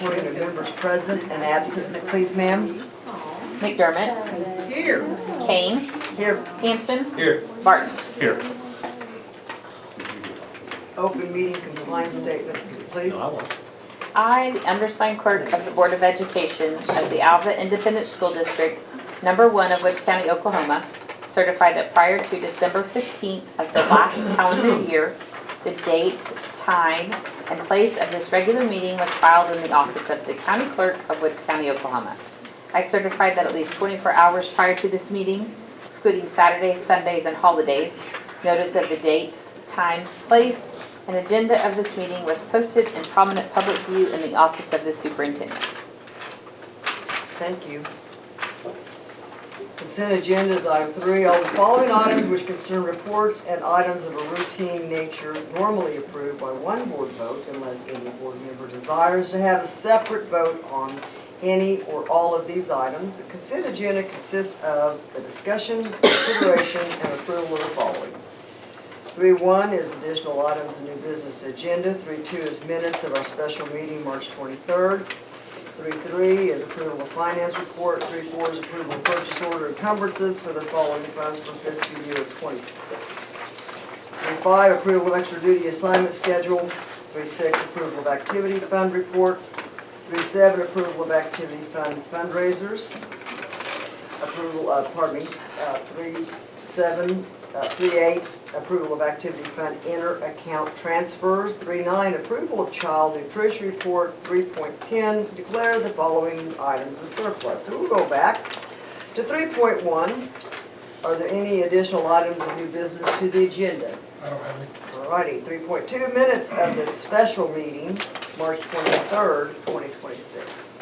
recording of members present and absent, please, ma'am. McDermott. Here. Kane. Here. Hanson. Here. Barton. Here. Open meeting compliance statement, please. No, I won't. I, undersigned clerk of the Board of Education of the Alva Independent School District, number 1 of Woods County, Oklahoma, certify that prior to December 15th of the last calendar year, the date, time, and place of this regular meeting was filed in the office of the county clerk of Woods County, Oklahoma. I certify that at least 24 hours prior to this meeting, excluding Saturdays, Sundays, and holidays, notice of the date, time, place, and agenda of this meeting was posted in prominent public view in the office of the superintendent. Thank you. Consent agenda is item 3. All the following items which concern reports and items of a routine nature normally approved by one board vote unless any board member desires to have a separate vote on any or all of these items. The consent agenda consists of the discussions, consideration, and approval of the following. 3.1 is additional items of new business agenda. 3.2 is minutes of our special meeting March 23rd. 3.3 is approval of finance report. 3.4 is approval of purchase order encumbrances for the following funds for fiscal year 26. 3.5 approval of extra duty assignment schedule. 3.6 approval of activity fund report. 3.7 approval of activity fund fundraisers. Approval of, 3.8 approval of activity fund inter-account transfers. 3.9 approval of child nutrition report. 3.10 declare the following items as surplus. So we'll go back to 3.1. Are there any additional items of new business to the agenda? I don't have any. Alrighty, 3.2 minutes of the special meeting, March 23rd, 2026.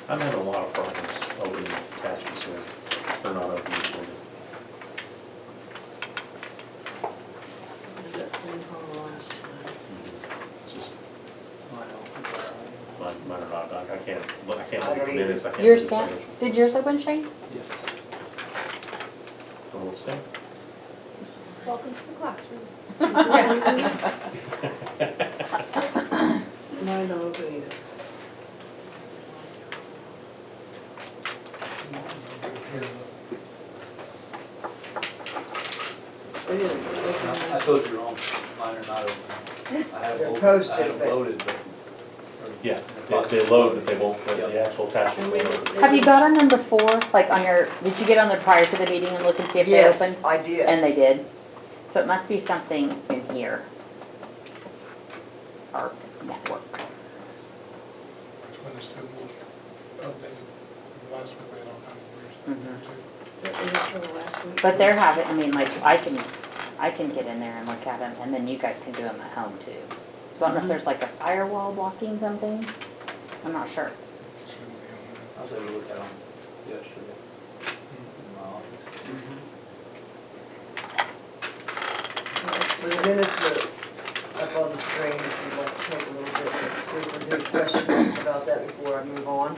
I'm having a lot of problems opening attachments here. They're not opening for me. It's just, mine are not, I can't look at the minutes, I can't Yours look at can't? the financial. Did yours open, Shane? Yes. So we'll see. Welcome to the classroom. Mine don't open either. I told you wrong, mine are not open. I have They're opened- posted, I have but- loaded, but. Yeah, they load, but they won't, the actual attachments won't open. Have you got on them before? Like on your, did you get on there prior to the meeting and look and see if they Yes, opened? I did. And they did? So it must be something in here. Our network. Which one is similar updated? The last week we had all kinds of weird stuff there too. But they're having, I mean, like, I can get in there and look at them, and then you guys can do them at home too. So I don't know if there's like a firewall blocking something. I'm not sure. Shouldn't be on I was able to look at them yesterday in my office. So the minutes are up on the screen if you'd like to take a little bit, see if there's any questions about that before I move on.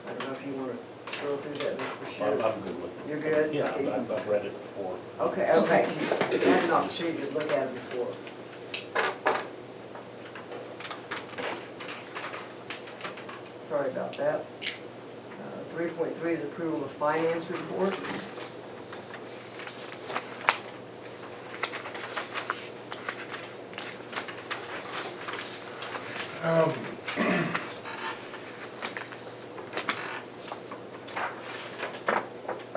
I don't know if you want to go through that, Mr. I'm Bashir. good with it. You're good? Yeah, Okay. I've read it before. Okay, okay. I had an opportunity to look at it before. Sorry about that. 3.3 is approval of finance report.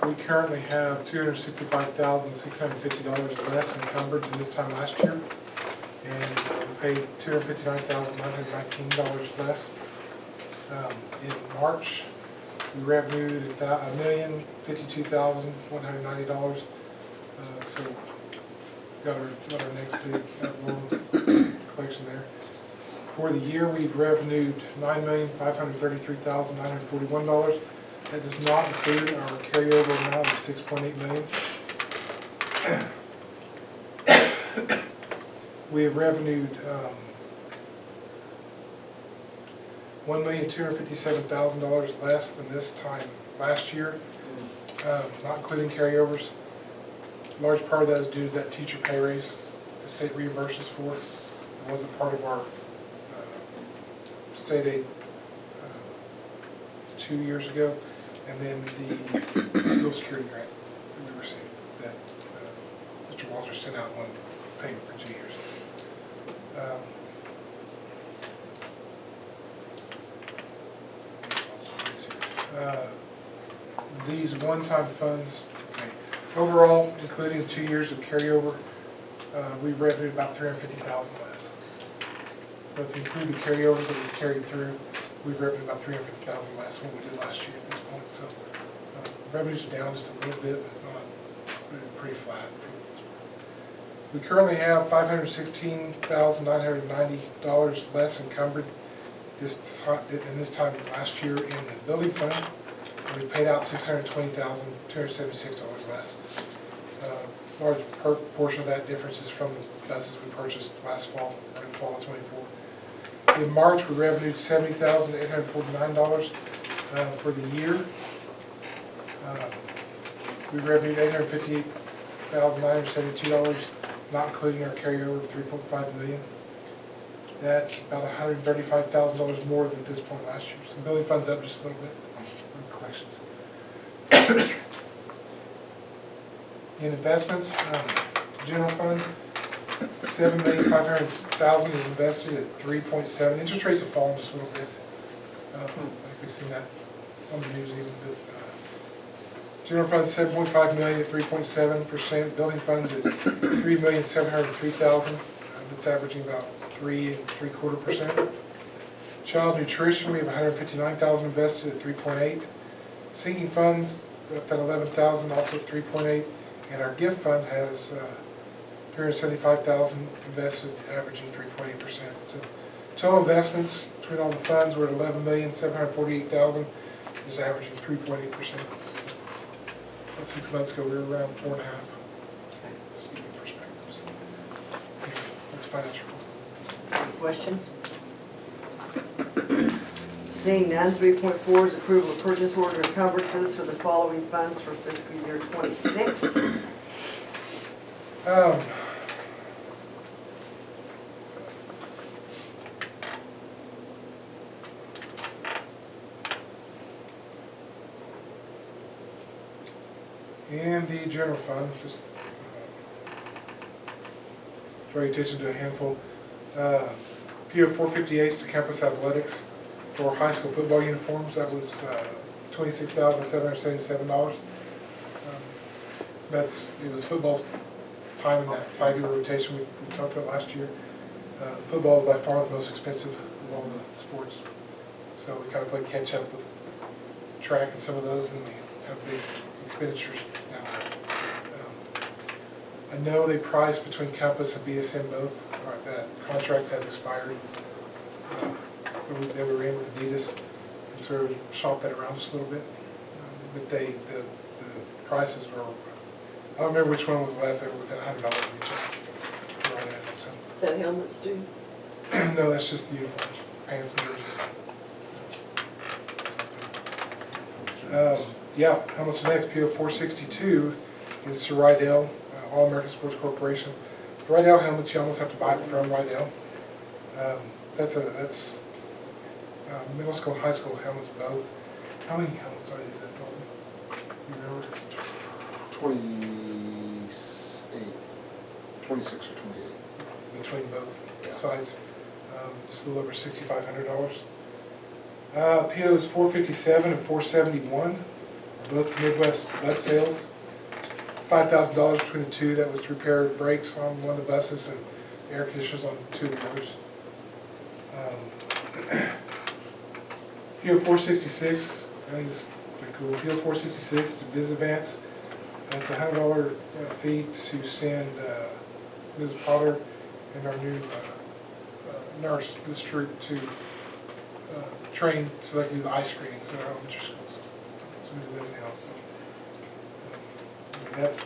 We currently have $265,650 less encumbered than this time last year. And we paid $259,919 less. In March, we revenued $1,052,190. So got our next big collection there. For the year, we've revenued $9,533,941. That does not include our carryover amount of $6.8 million. We have revenued $1,257,000 less than this time last year, not including carryovers. A large part of that is due to that teacher pay raise the state reimburses for. It wasn't part of our state aid 2 years ago. And then the school security grant that we received that Mr. Walters sent out one payment for 2 years. These one-time funds, okay. Overall, including 2 years of carryover, we revenued about $350,000 less. So if you include the carryovers that we carried through, we've revenued about $350,000 less than what we did last year at this point. So revenues are down just a little bit, but it's not pretty flat. We currently have $516,990 less encumbered in this time last year in the building fund. And we paid out $620,276 less. Large portion of that difference is from the buses we purchased last fall, or in the fall of '24. In March, we revenued $70,849 for the year. We revenued $858,972, not including our carryover of $3.5 million. That's about $135,000 more than at this point last year. So the building fund's up just a little bit on collections. In investments, general fund, $7,500,000 is invested at 3.7. Interest rates have fallen just a little bit. I think we've seen that on the news even. But, general fund $7.5 million at 3.7%. Building funds at $3,703,000. It's averaging about 3.75%. Child nutrition, we have $159,000 invested at 3.8. Sinking funds up at $11,000, also at 3.8. And our gift fund has $375,000 invested, averaging 3.8%. So total investments between all the funds were at $11,748,000, is averaging 3.8%. 6 months ago, we were around 4.5. Just to give you perspectives. That's financial. Any questions? Seeing none, 3.4 is approval of purchase order encumbrances for the following funds for fiscal year '26. And the general fund, just draw your attention to a handful. PO 458 to campus athletics for high school football uniforms. That was $26,777. It was football's time in that 5-year rotation we talked about last year. Football is by far the most expensive of all the sports. So we kind of played catch up with track and some of those, and we have big expenditures now. I know they priced between Compass and BSN both. That contract had expired. They were in with Adidas, and so we shopped that around just a little bit. But the prices were, I don't remember which one was last, they were within $100 of each other. Right at it, so. Is that helmets too? No, that's just the uniforms, pants and jerseys. Yeah, helmets next, PO 462 is to Rydell, All American Sports Corporation. The Rydell helmets, you almost have to buy them from Rydell. That's middle school and high school helmets both. How many helmets are these at, Dalton? You remember? 26 or 28. Between both Yeah. sides, just a little over $6,500. POs 457 and 471, both Midwest bus sales. $5,000 between the two. That was to repair brakes on one of the buses and air conditioners on 2 of the others. PO 466, I think it's pretty cool. PO 466 to Visavance. That's a $100 fee to send Ms. Potter and our new nurse, Ms. Troop, to train so they can do the eye screenings at our elementary schools. So we do everything else. So, that's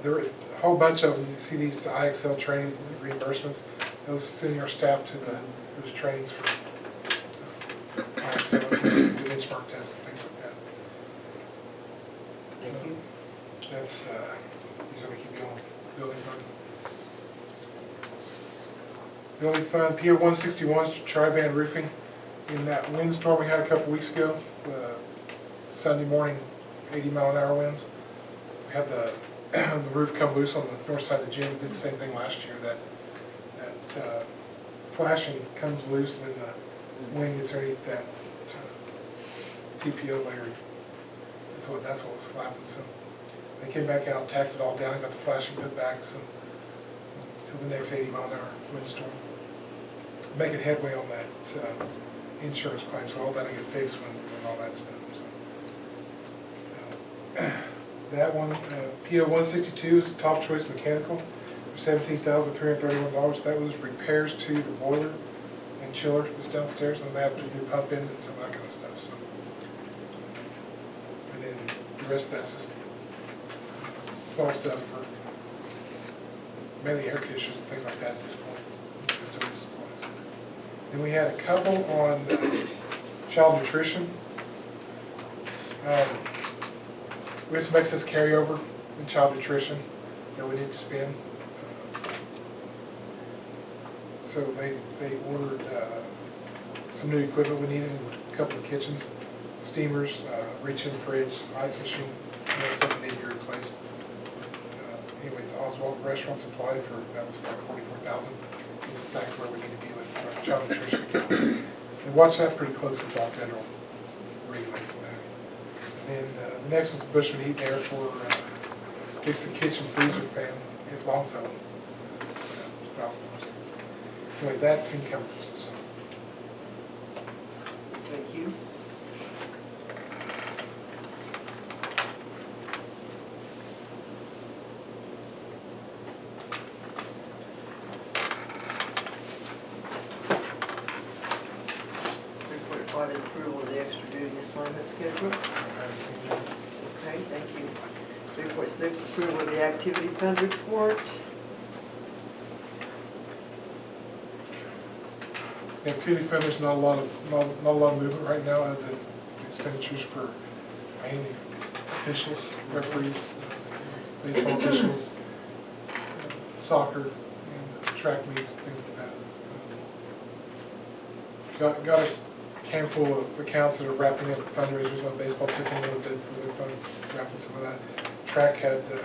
there were a whole bunch of them. You see these IXL training reimbursements. Those sending our staff to those trainings for So the benchmark tests and things like that. Thank you. That's, these are gonna keep going, building fund. Building fund, PO 161, Tri-Van Roofing. In that windstorm we had a couple weeks ago, Sunday morning, 80-mile-an-hour winds, we had the roof come loose on the north side of the gym. Did the same thing last year. That flashing comes loose when the wind gets underneath that TPO layer. That's what was flapping. So they came back out, tacked it all down, got the flashing put back. So until the next 80-mile-an-hour windstorm, making headway on that insurance claim. So all that'll get fixed when all that's done. So, that one, PO 162 is Top Choice Mechanical for $17,331. That was repairs to the boiler and chiller that's downstairs, and they have to do new pump in and some of that kind of stuff. So, and then the rest of that's just small stuff for mainly air conditioners and things like that at this point. Just over supplies. Then we had a couple on child nutrition. We had some excess carryover in child nutrition that we need to spend. So they ordered some new equipment we needed, a couple of kitchens, steamers, reach-in fridge, ice machine, and that's something that needed to be replaced. Anyway, it's Oswald Restaurant Supply for, that was like $44,000. This is back where we need to be with our child nutrition accounts. And watch that pretty close, it's all federal regulated. And the next was the Bushman Heat and Air for fix the kitchen freezer fan at Longfellow. Anyway, that's encumbrances. Thank you. Report 5 is approval of the extra duty assignment schedule. Okay, thank you. 3.6, approval of the activity fund report. The activity fund, there's not a lot of movement right now, other than expenditures for mainly officials, referees, baseball officials, soccer, and track meets, things like that. Got a handful of accounts that are wrapping up fundraisers. On baseball took a little bit for their fund, wrapping some of that. Track had some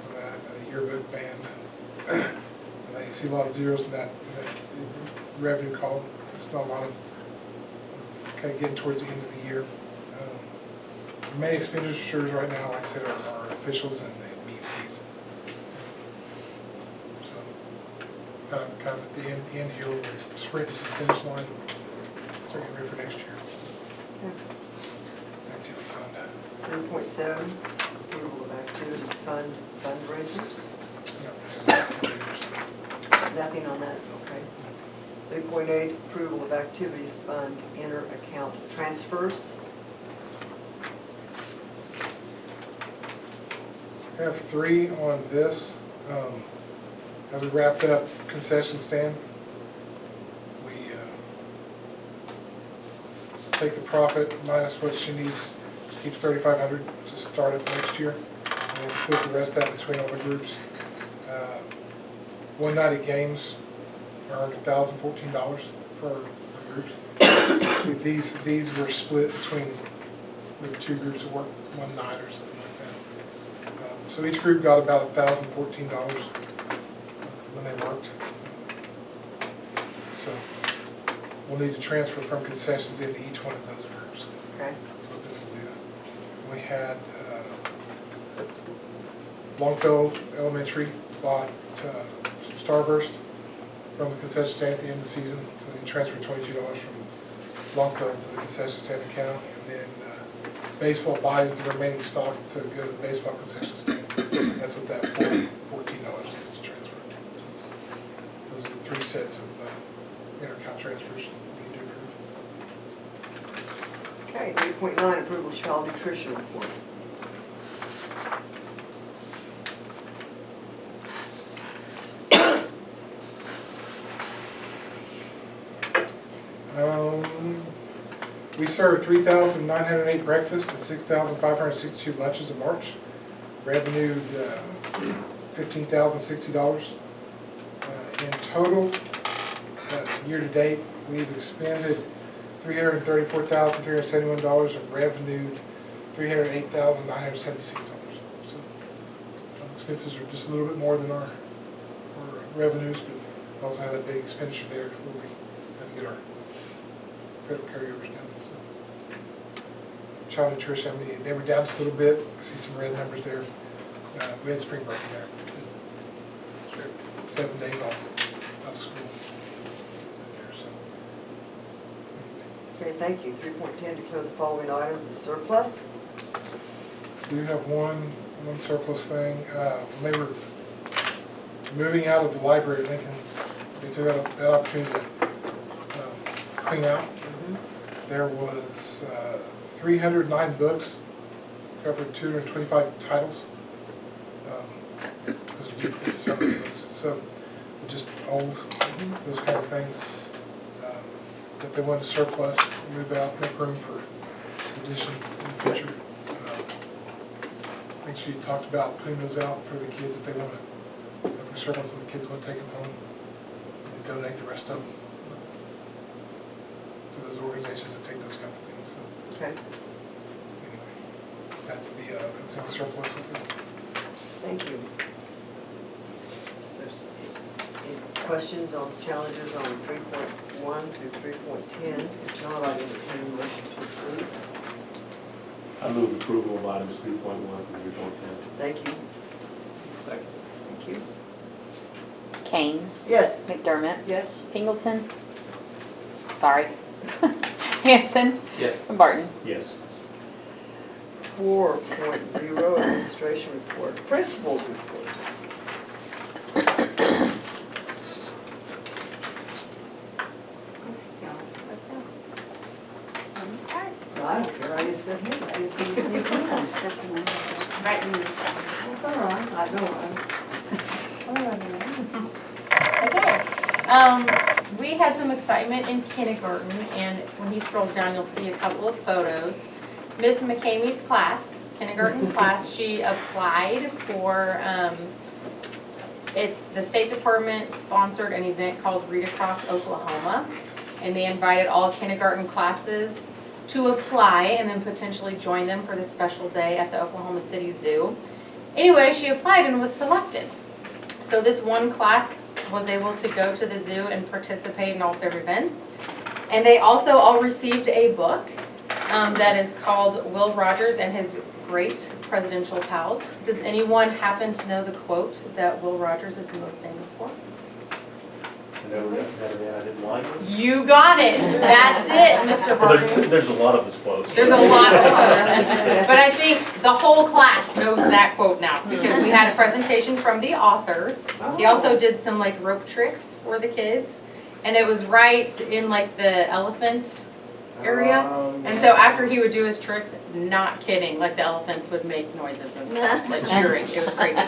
of that, yearbook band. And you see a lot of zeros in that revenue column. There's not a lot of kind of getting towards the end of the year. The main expenditures right now, like I said, are officials and meet fees. So kind of at the end here, we're sprinting to the finish line, start getting ready for next year. Activity fund. 3.7, approval of activity fund fundraisers. Nothing on that, okay. 3.8, approval of activity fund inter-account transfers. I have 3 on this. As we wrapped up concession stand, we take the profit minus what she needs, she keeps $3,500 to start it next year, and then split the rest out between all the groups. One night at games earned $1,014 for groups. See, these were split between the 2 groups that worked one night or something like that. So each group got about $1,014 when they worked. So we'll need to transfer from concessions into each one of those groups. Okay. That's what this will do. We had Longfellow Elementary bought some Starburst from the concession stand at the end of the season, so they transferred $22 from Longfellow to the concession stand account, and then baseball buys the remaining stock to go to the baseball concession stand. That's what that $14 is to transfer. So those are the 3 sets of inter-account transfers we do. Okay, 3.9, approval of child nutrition report. We served 3,908 breakfasts and 6,562 lunches in March. Revenued $15,060. In total, year-to-date, we've expended $334,371 and revenued $308,976. So expenses are just a little bit more than our revenues, but we also have that big expenditure there where we have to get our credit carryovers done. So. Child nutrition, I mean, they were down just a little bit. I see some red numbers there. We had spring break there. 7 days off out of school. There, so. Okay, thank you. 3.10, declare the following items as surplus. We do have one surplus thing. When they were moving out of the library, Lincoln, they took that opportunity to clean out. There was 309 books, covered 225 titles. Those are duplicates of some of the books. So just old, those kinds of things that they wanted to surplus, move out, make room for addition in the future. I think she talked about putting those out for the kids that they want to, if we surplus them, the kids want to take them home and donate the rest of them to those organizations that take those kinds of things. So Okay, anyway, that's the surplus of it. thank you. Any questions on challenges on 3.1 through 3.10? If not, I entertain a motion to approve. I move approval of items 3.1 through 3.10. Thank you. Second. Thank you. Kane, Yes. McDermott, Yes. Pingleton, sorry, Hanson, Yes. and Barton. Yes. 4.0, administration report, principal's report. I don't care, I just said here, I just see you Right in your stuff. It's all right, I know. Okay, we had some excitement in kindergarten, and when he scrolls down, you'll see a couple of photos. Miss McCamey's class, kindergarten class, she applied for, it's the State Department sponsored an event called Read Across Oklahoma, and they invited all kindergarten classes to apply and then potentially join them for this special day at the Oklahoma City Zoo. Anyway, she applied and was selected. So this one class was able to go to the zoo and participate in all of their events. And they also all received a book that is called Will Rogers and His Great Presidential Pals. Does anyone happen to know the quote that Will Rogers is the most famous for? I didn't like it. You got it. That's it, Mr. Well, Barton. there's a lot of his quotes. There's a lot of quotes. But I think the whole class knows that quote now because we had a presentation from the author. He also did some like rope tricks for the kids. And it was right in like the elephant area. And so after he would do his tricks, not kidding, like the elephants would make noises and stuff, like cheering. It was crazy.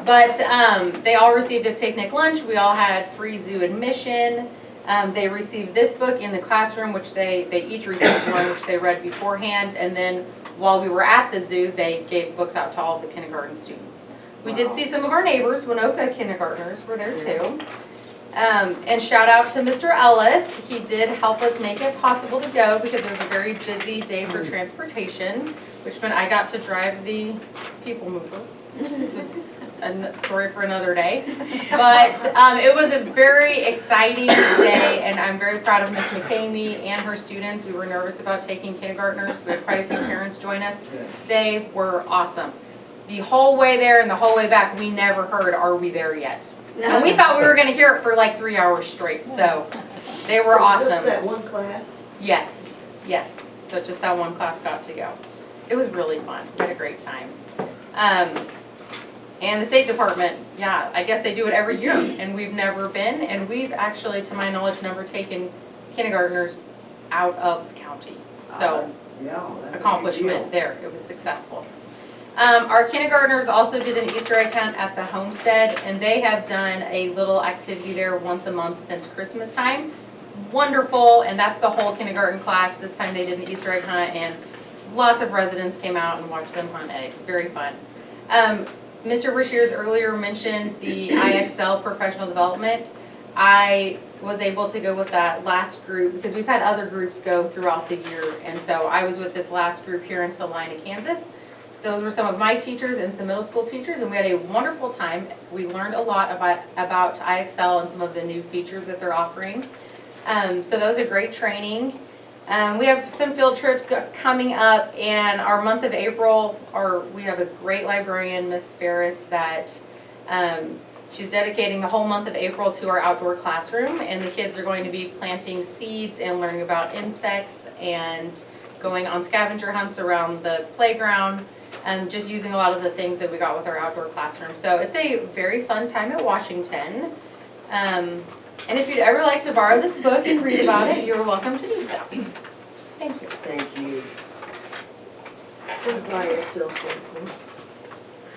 But they all received a picnic lunch. We all had free zoo admission. They received this book in the classroom, which they each received one, which they read beforehand. And then while we were at the zoo, they gave books out to all of the kindergarten students. We did see some of our neighbors, Winoka kindergartners were there too. And shout out to Mr. Ellis. He did help us make it possible to go because it was a very busy day for transportation, which meant I got to drive the people mover. It was a story for another day. But it was a very exciting day, and I'm very proud of Miss McCamey and her students. We were nervous about taking kindergartners. We had quite a few parents join us. They were awesome. The whole way there and the whole way back, we never heard, "Are we there yet?" And we thought we were going to hear it for like 3 hours straight, so they were awesome. Just that one class? Yes, yes. So just that one class got to go. It was really fun. We had a great time. And the State Department, yeah, I guess they do it every year, and we've never been, and we've actually, to my knowledge, never taken kindergartners out of the county. So Yeah, that's a big accomplishment deal. there. It was successful. Our kindergartners also did an Easter egg hunt at the homestead, and they have done a little activity there once a month since Christmas time. wonderful, and that's the whole kindergarten class. This time they did an Easter egg hunt, and lots of residents came out and watched them hunt eggs. Very fun. Mr. Rushiers earlier mentioned the IXL professional development. I was able to go with that last group because we've had other groups go throughout the year, and so I was with this last group here in Salina, Kansas. Those were some of my teachers and some middle school teachers, and we had a wonderful time. We learned a lot about IXL and some of the new features that they're offering. So that was a great training. We have some field trips coming up, and our month of April, we have a great librarian, Miss Ferris, that she's dedicating the whole month of April to our outdoor classroom, and the kids are going to be planting seeds and learning about insects and going on scavenger hunts around the playground, and just using a lot of the things that we got with our outdoor classroom. So it's a very fun time at Washington. And if you'd ever like to borrow this book and read about it, you're welcome to do so. Thank you. Thank you. What does IXL stand for?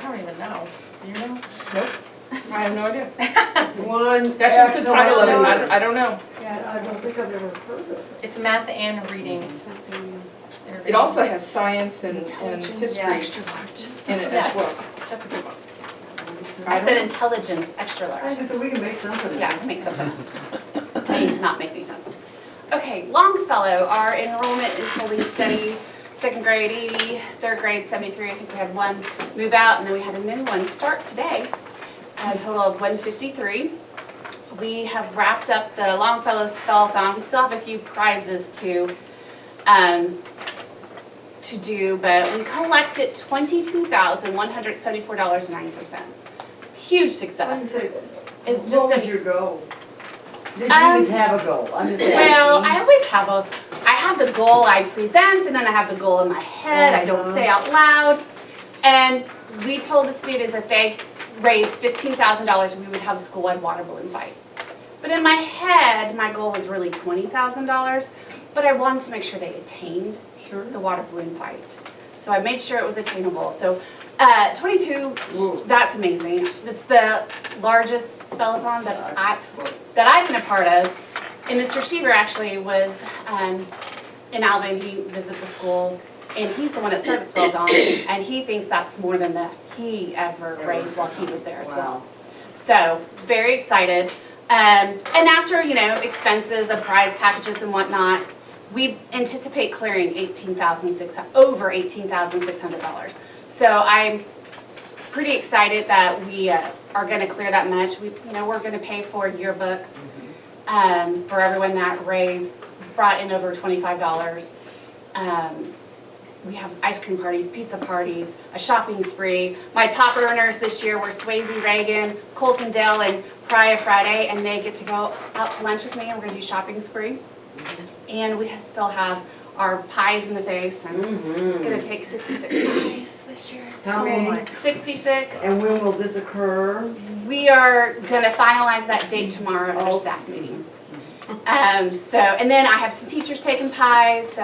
I don't even know. Do you know? I have no idea. One. That's just the title of it, excellent. I don't know. I don't think I've ever heard of it. It's math and reading. It also has science and history in it as well. That's a good one. I said intelligence, extra large. So we can make something. of Yeah, it. make something. May not make any sense. Okay, Longfellow, our enrollment is holding steady. Second grade 80, third grade 73. I think we had one move out, and then we had a new one start today. A total of 153. We have wrapped up the Longfellow Spellathon. We still have a few prizes to do, but we collected $22,174.93. Huge success. It's What just was a your goal? Did you always have a goal? I'm just asking. well, I always have I have the goal I present, and then I have the goal in my head. I don't say out loud. And we told the students that they raised $15,000, we would have a school-wide water balloon fight. But in my head, my goal was really $20,000, but I wanted to make sure they attained the water balloon fight. So I made sure it was attainable. So 22, that's amazing. It's the largest spellathon that I've been a part of. And Mr. Sheever actually was in Alva, and he visited the school, and he's the one that started the spellathon, and he thinks that's more than he ever raised while he was there as well. So very excited. And after, expenses of prize packages and whatnot, we anticipate clearing over $18,600. So I'm pretty excited that we are going to clear that much. We're going to pay for yearbooks for everyone that brought in over $25. We have ice cream parties, pizza parties, a shopping spree. My top earners this year were Swayze Reagan, Colton Dale, and Priya Friday, and they get to go out to lunch with me, and we're going to do shopping spree. And we still have our pies in the face. I'm going to take 66 pies this year. How many? 66. And when will this occur? We are going to finalize that date tomorrow at our staff meeting. And then I have some teachers taking pies, so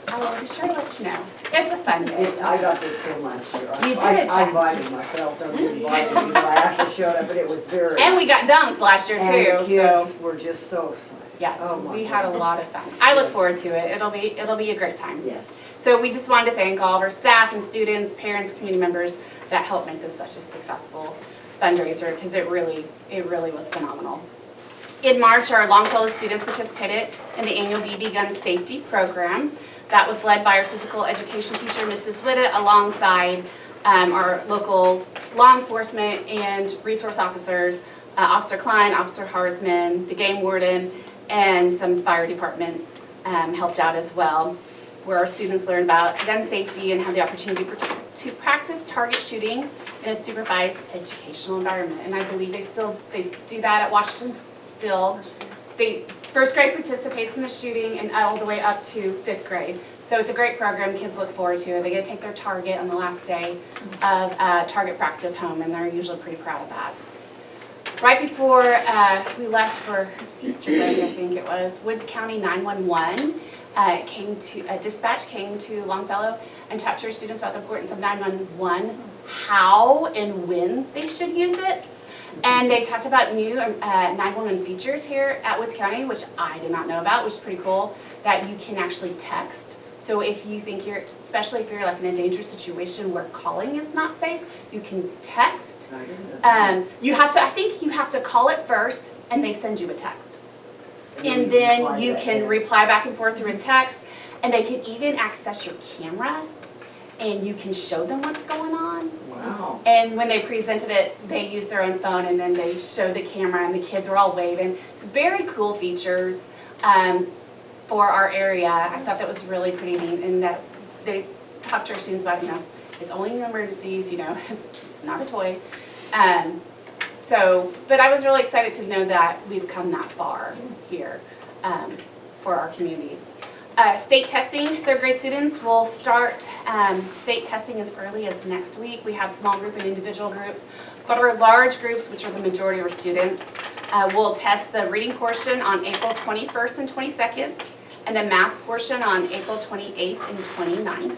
I will be sure to let you know. It's a fun day. I got to attend last year. You did I attend. invited myself, don't invite me, but I actually showed up, but it was very. And we got dunked last year And too, the kids so were just so excited. yes, Oh my we had a goodness. lot of fun. I look forward to it. It'll be a great time. Yes. So we just wanted to thank all of our staff and students, parents, community members that helped make this such a successful fundraiser, because it really was phenomenal. In March, our Longfellow students participated in the annual BB gun safety program. That was led by our physical education teacher, Mrs. Witta, alongside our local law enforcement and resource officers, Officer Klein, Officer Harsman, the game warden, and some fire department helped out as well, where our students learned about gun safety and had the opportunity to practice target shooting in a supervised educational environment. And I believe they do that at Washington still. First grade participates in the shooting, and all the way up to 5th grade. So it's a great program. Kids look forward to it. They get to take their target on the last day of target practice home, and they're usually pretty proud of that. Right before we left for Easter break, I think it was, Woods County 911 dispatch came to Longfellow and talked to our students about the importance of 911, how and when they should use it. And they talked about new 911 features here at Woods County, which I did not know about, which is pretty cool, that you can actually text. So if you think especially if you're like in a dangerous situation where calling is not safe, you can text. I think you have to call it first and they send you a text. And then you can reply back and forth through a text, and they can even access your camera and you can show them what's going on. Wow. And when they presented it, they used their own phone and then they showed the camera and the kids were all waving. It's very cool features for our area. I thought that was really pretty neat, and that they talked to our students about, it's only in emergencies, it's not a toy. But I was really excited to know that we've come that far here for our community. State testing, third grade students will start state testing as early as next week. We have small group and individual groups, but our large groups, which are the majority of our students, will test the reading portion on April 21st and 22nd, and the math portion on April 28th and 29th.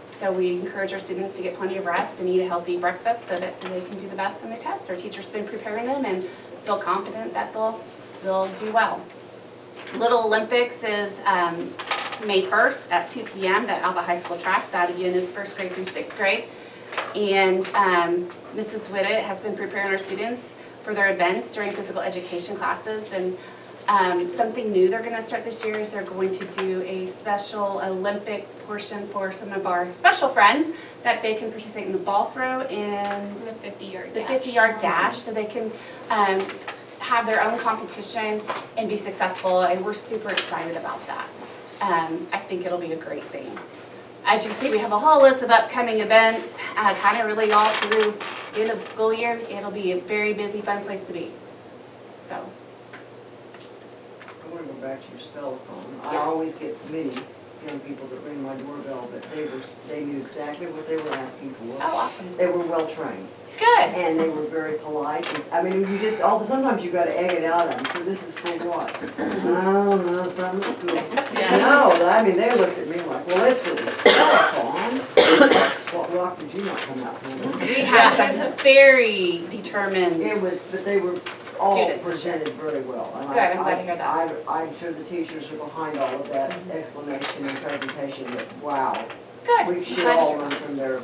So we encourage our students to get plenty of rest and eat a healthy breakfast so that they can do the best on their tests. Our teachers have been preparing them and feel confident that they'll do well. Little Olympics is May 1st at 2 p.m. at Alva High School track. That again is 1st grade through 6th grade. And Mrs. Whitted has been preparing our students for their events during physical education classes. And something new they're going to start this year is they're going to do a special Olympics portion for some of our special friends that they can participate in the ball throw and The 50-yard the dash. 50-yard dash, so they can have their own competition and be successful, and we're super excited about that. I think it'll be a great thing. As you can see, we have a whole list of upcoming events, kind of really all through the end of the school year. It'll be a very busy, fun place to be. So. I want to go back to your spellathon. I always get many young people that ring my doorbell, but they knew exactly what they were asking for. Oh, awesome. They were well trained. Good. And they were very polite. Sometimes you gotta egg it out of them. So this is for what? Oh, no, something cool. No, they looked at me like, well, it's for the spellathon. What rock did you not come out for? We have some very determined. But they were all Students. presented very well. And Good, I'm glad to hear that. I'm sure the teachers are behind all of that explanation and presentation, but wow. Good. We should Glad to all hear learn that. from their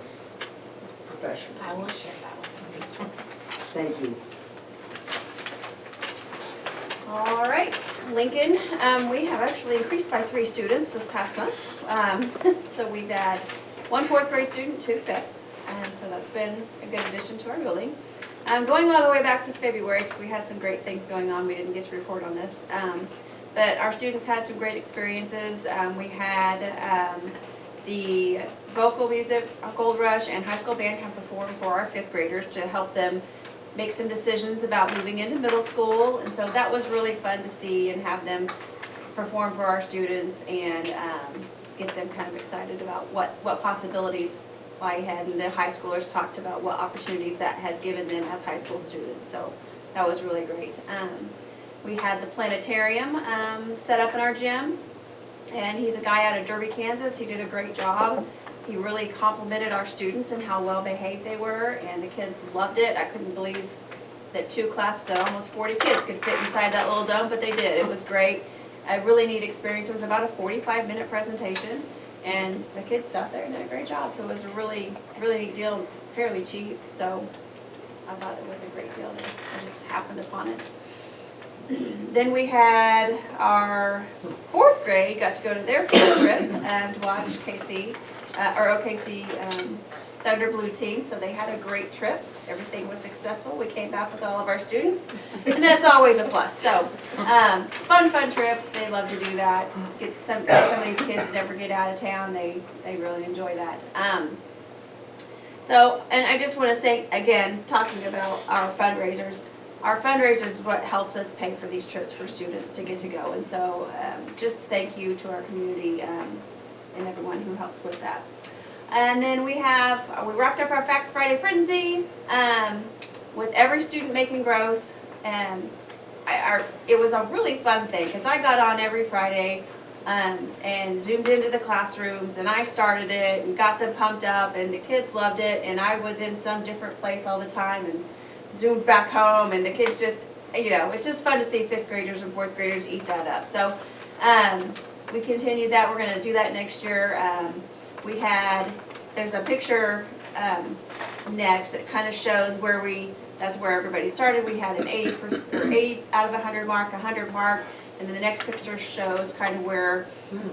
professionals. I will share that with you. Thank you. All right, Lincoln, we have actually increased by 3 students this past month. So we've had 1 4th grade student, 2 5th, and so that's been a good addition to our building. Going all the way back to February, because we had some great things going on, we didn't get to report on this. But our students had some great experiences. We had the vocal music, Gold Rush, and high school band come perform for our 5th graders to help them make some decisions about moving into middle school. And so that was really fun to see and have them perform for our students and get them kind of excited about what possibilities lie ahead. And the high schoolers talked about what opportunities that has given them as high school students. So that was really great. We had the planetarium set up in our gym. And he's a guy out of Derby, Kansas. He did a great job. He really complimented our students and how well behaved they were, and the kids loved it. I couldn't believe that 2 classes of almost 40 kids could fit inside that little dome, but they did. It was great. A really neat experience. It was about a 45-minute presentation, and the kids sat there and did a great job. So it was a really, really neat deal, fairly cheap. So I thought it was a great deal. I just happened upon it. Then we had our 4th grade got to go to their field trip and watch OKC Thunder Blue team. So they had a great trip. Everything was successful. We came back with all of our students, and that's always a plus. So fun trip. They love to do that. Get some of these kids never get out of town. They really enjoy that. And I just want to say again, talking about our fundraisers. Our fundraiser is what helps us pay for these trips for students to get to go. And so just thank you to our community and everyone who helps with that. And then we wrapped up our Fact Friday Frenzy with every student making growth. And it was a really fun thing because I got on every Friday and zoomed into the classrooms, and I started it and got them pumped up, and the kids loved it, and I was in some different place all the time and zoomed back home, and the kids just, you know, it's just fun to see 5th graders and 4th graders eat that up. So we continued that. We're going to do that next year. There's a picture next that kind of shows that's where everybody started. We had an 80 out of 100 mark, 100 mark, and then the next picture shows kind of where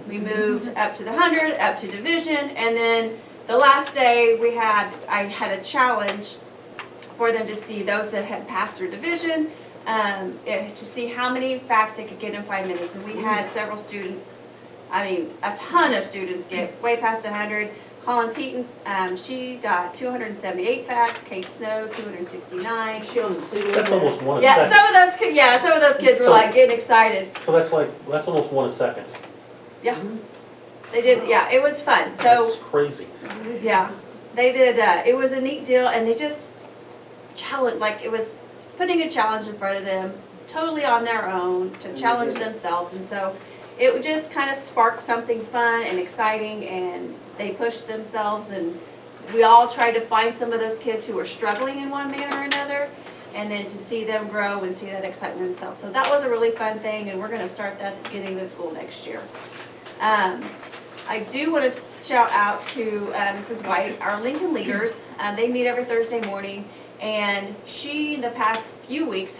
we moved up to the 100, up to division, and then the last day I had a challenge for them to see those that had passed through division, to see how many facts they could get in 5 minutes. And we had several students, a ton of students get way past 100. Colin Teaton, she got 278 facts. Kate Snow, 269. She on the ceiling. That's almost one a Yeah, second. some of those kids were like getting excited. So that's almost one a second. Yeah, they did. Yeah, it was fun. So That's crazy. yeah, they did. It was a neat deal, and they just it was putting a challenge in front of them, totally on their own to challenge themselves, and so it would just kind of spark something fun and exciting, and they pushed themselves, and we all tried to find some of those kids who were struggling in one manner or another, and then to see them grow and see that excitement themselves. So that was a really fun thing, and we're going to start that at the beginning of the school next year. I do want to shout out to Mrs. White, our Lincoln leaders. They meet every Thursday morning, and she, in the past few weeks,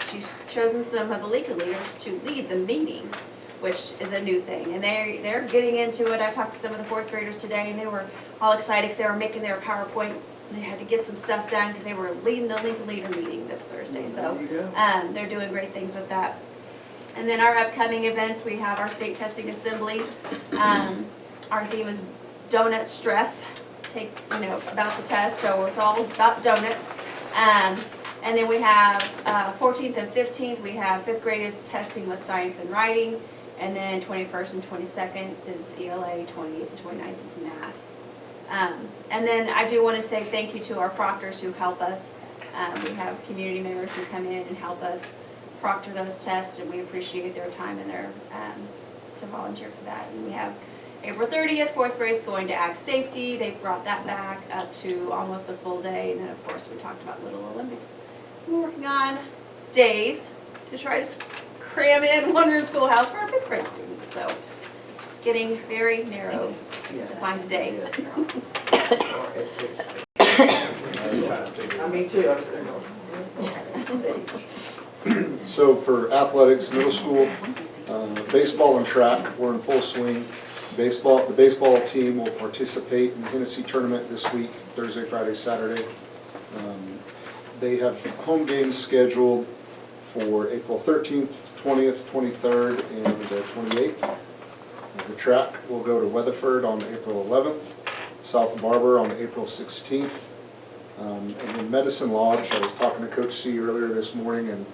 she's chosen some of the Lincoln leaders to lead the meeting, which is a new thing, and they're getting into it. I talked to some of the 4th graders today, and they were all excited because they were making their PowerPoint. They had to get some stuff done because they were leading the Lincoln Leader meeting this Thursday. So they're doing great things with that. And then our upcoming events, we have our state testing assembly. Our theme is donut stress. About the test, so it's all about donuts. And then we have 14th and 15th, we have 5th graders testing with science and writing. And then 21st and 22nd is ELA, 28th and 29th is math. And then I do want to say thank you to our proctors who help us. We have community members who come in and help us proctor those tests, and we appreciate their time and their to volunteer for that. And we have April 30th, 4th grade's going to Ag Safety. They brought that back up to almost a full day. And then of course we talked about Little Olympics. We're working on days to try to cram in one room schoolhouse for our 5th grade students. So it's getting very narrow to find a day. Me too. So for athletics, middle school, baseball and track, we're in full swing. The baseball team will participate in the Hennessy tournament this week, Thursday, Friday, Saturday. They have home games scheduled for April 13th, 20th, 23rd, and 28th. The track will go to Weatherford on April 11th, South Barber on April 16th. And then Medicine Lodge, I was talking to Coach C earlier this morning, and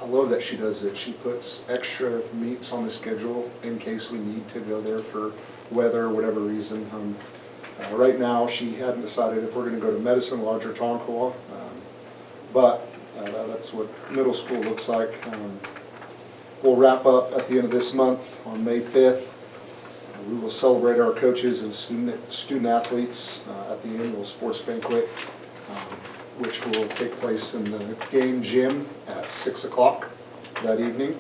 I love that she does it. She puts extra meets on the schedule in case we need to go there for weather or whatever reason. Right now, she hadn't decided if we're going to go to Medicine Lodge or Tonkawa, but that's what middle school looks like. We'll wrap up at the end of this month on May 5th. We will celebrate our coaches and student athletes at the annual sports banquet, which will take place in the game gym at 6 o'clock that evening.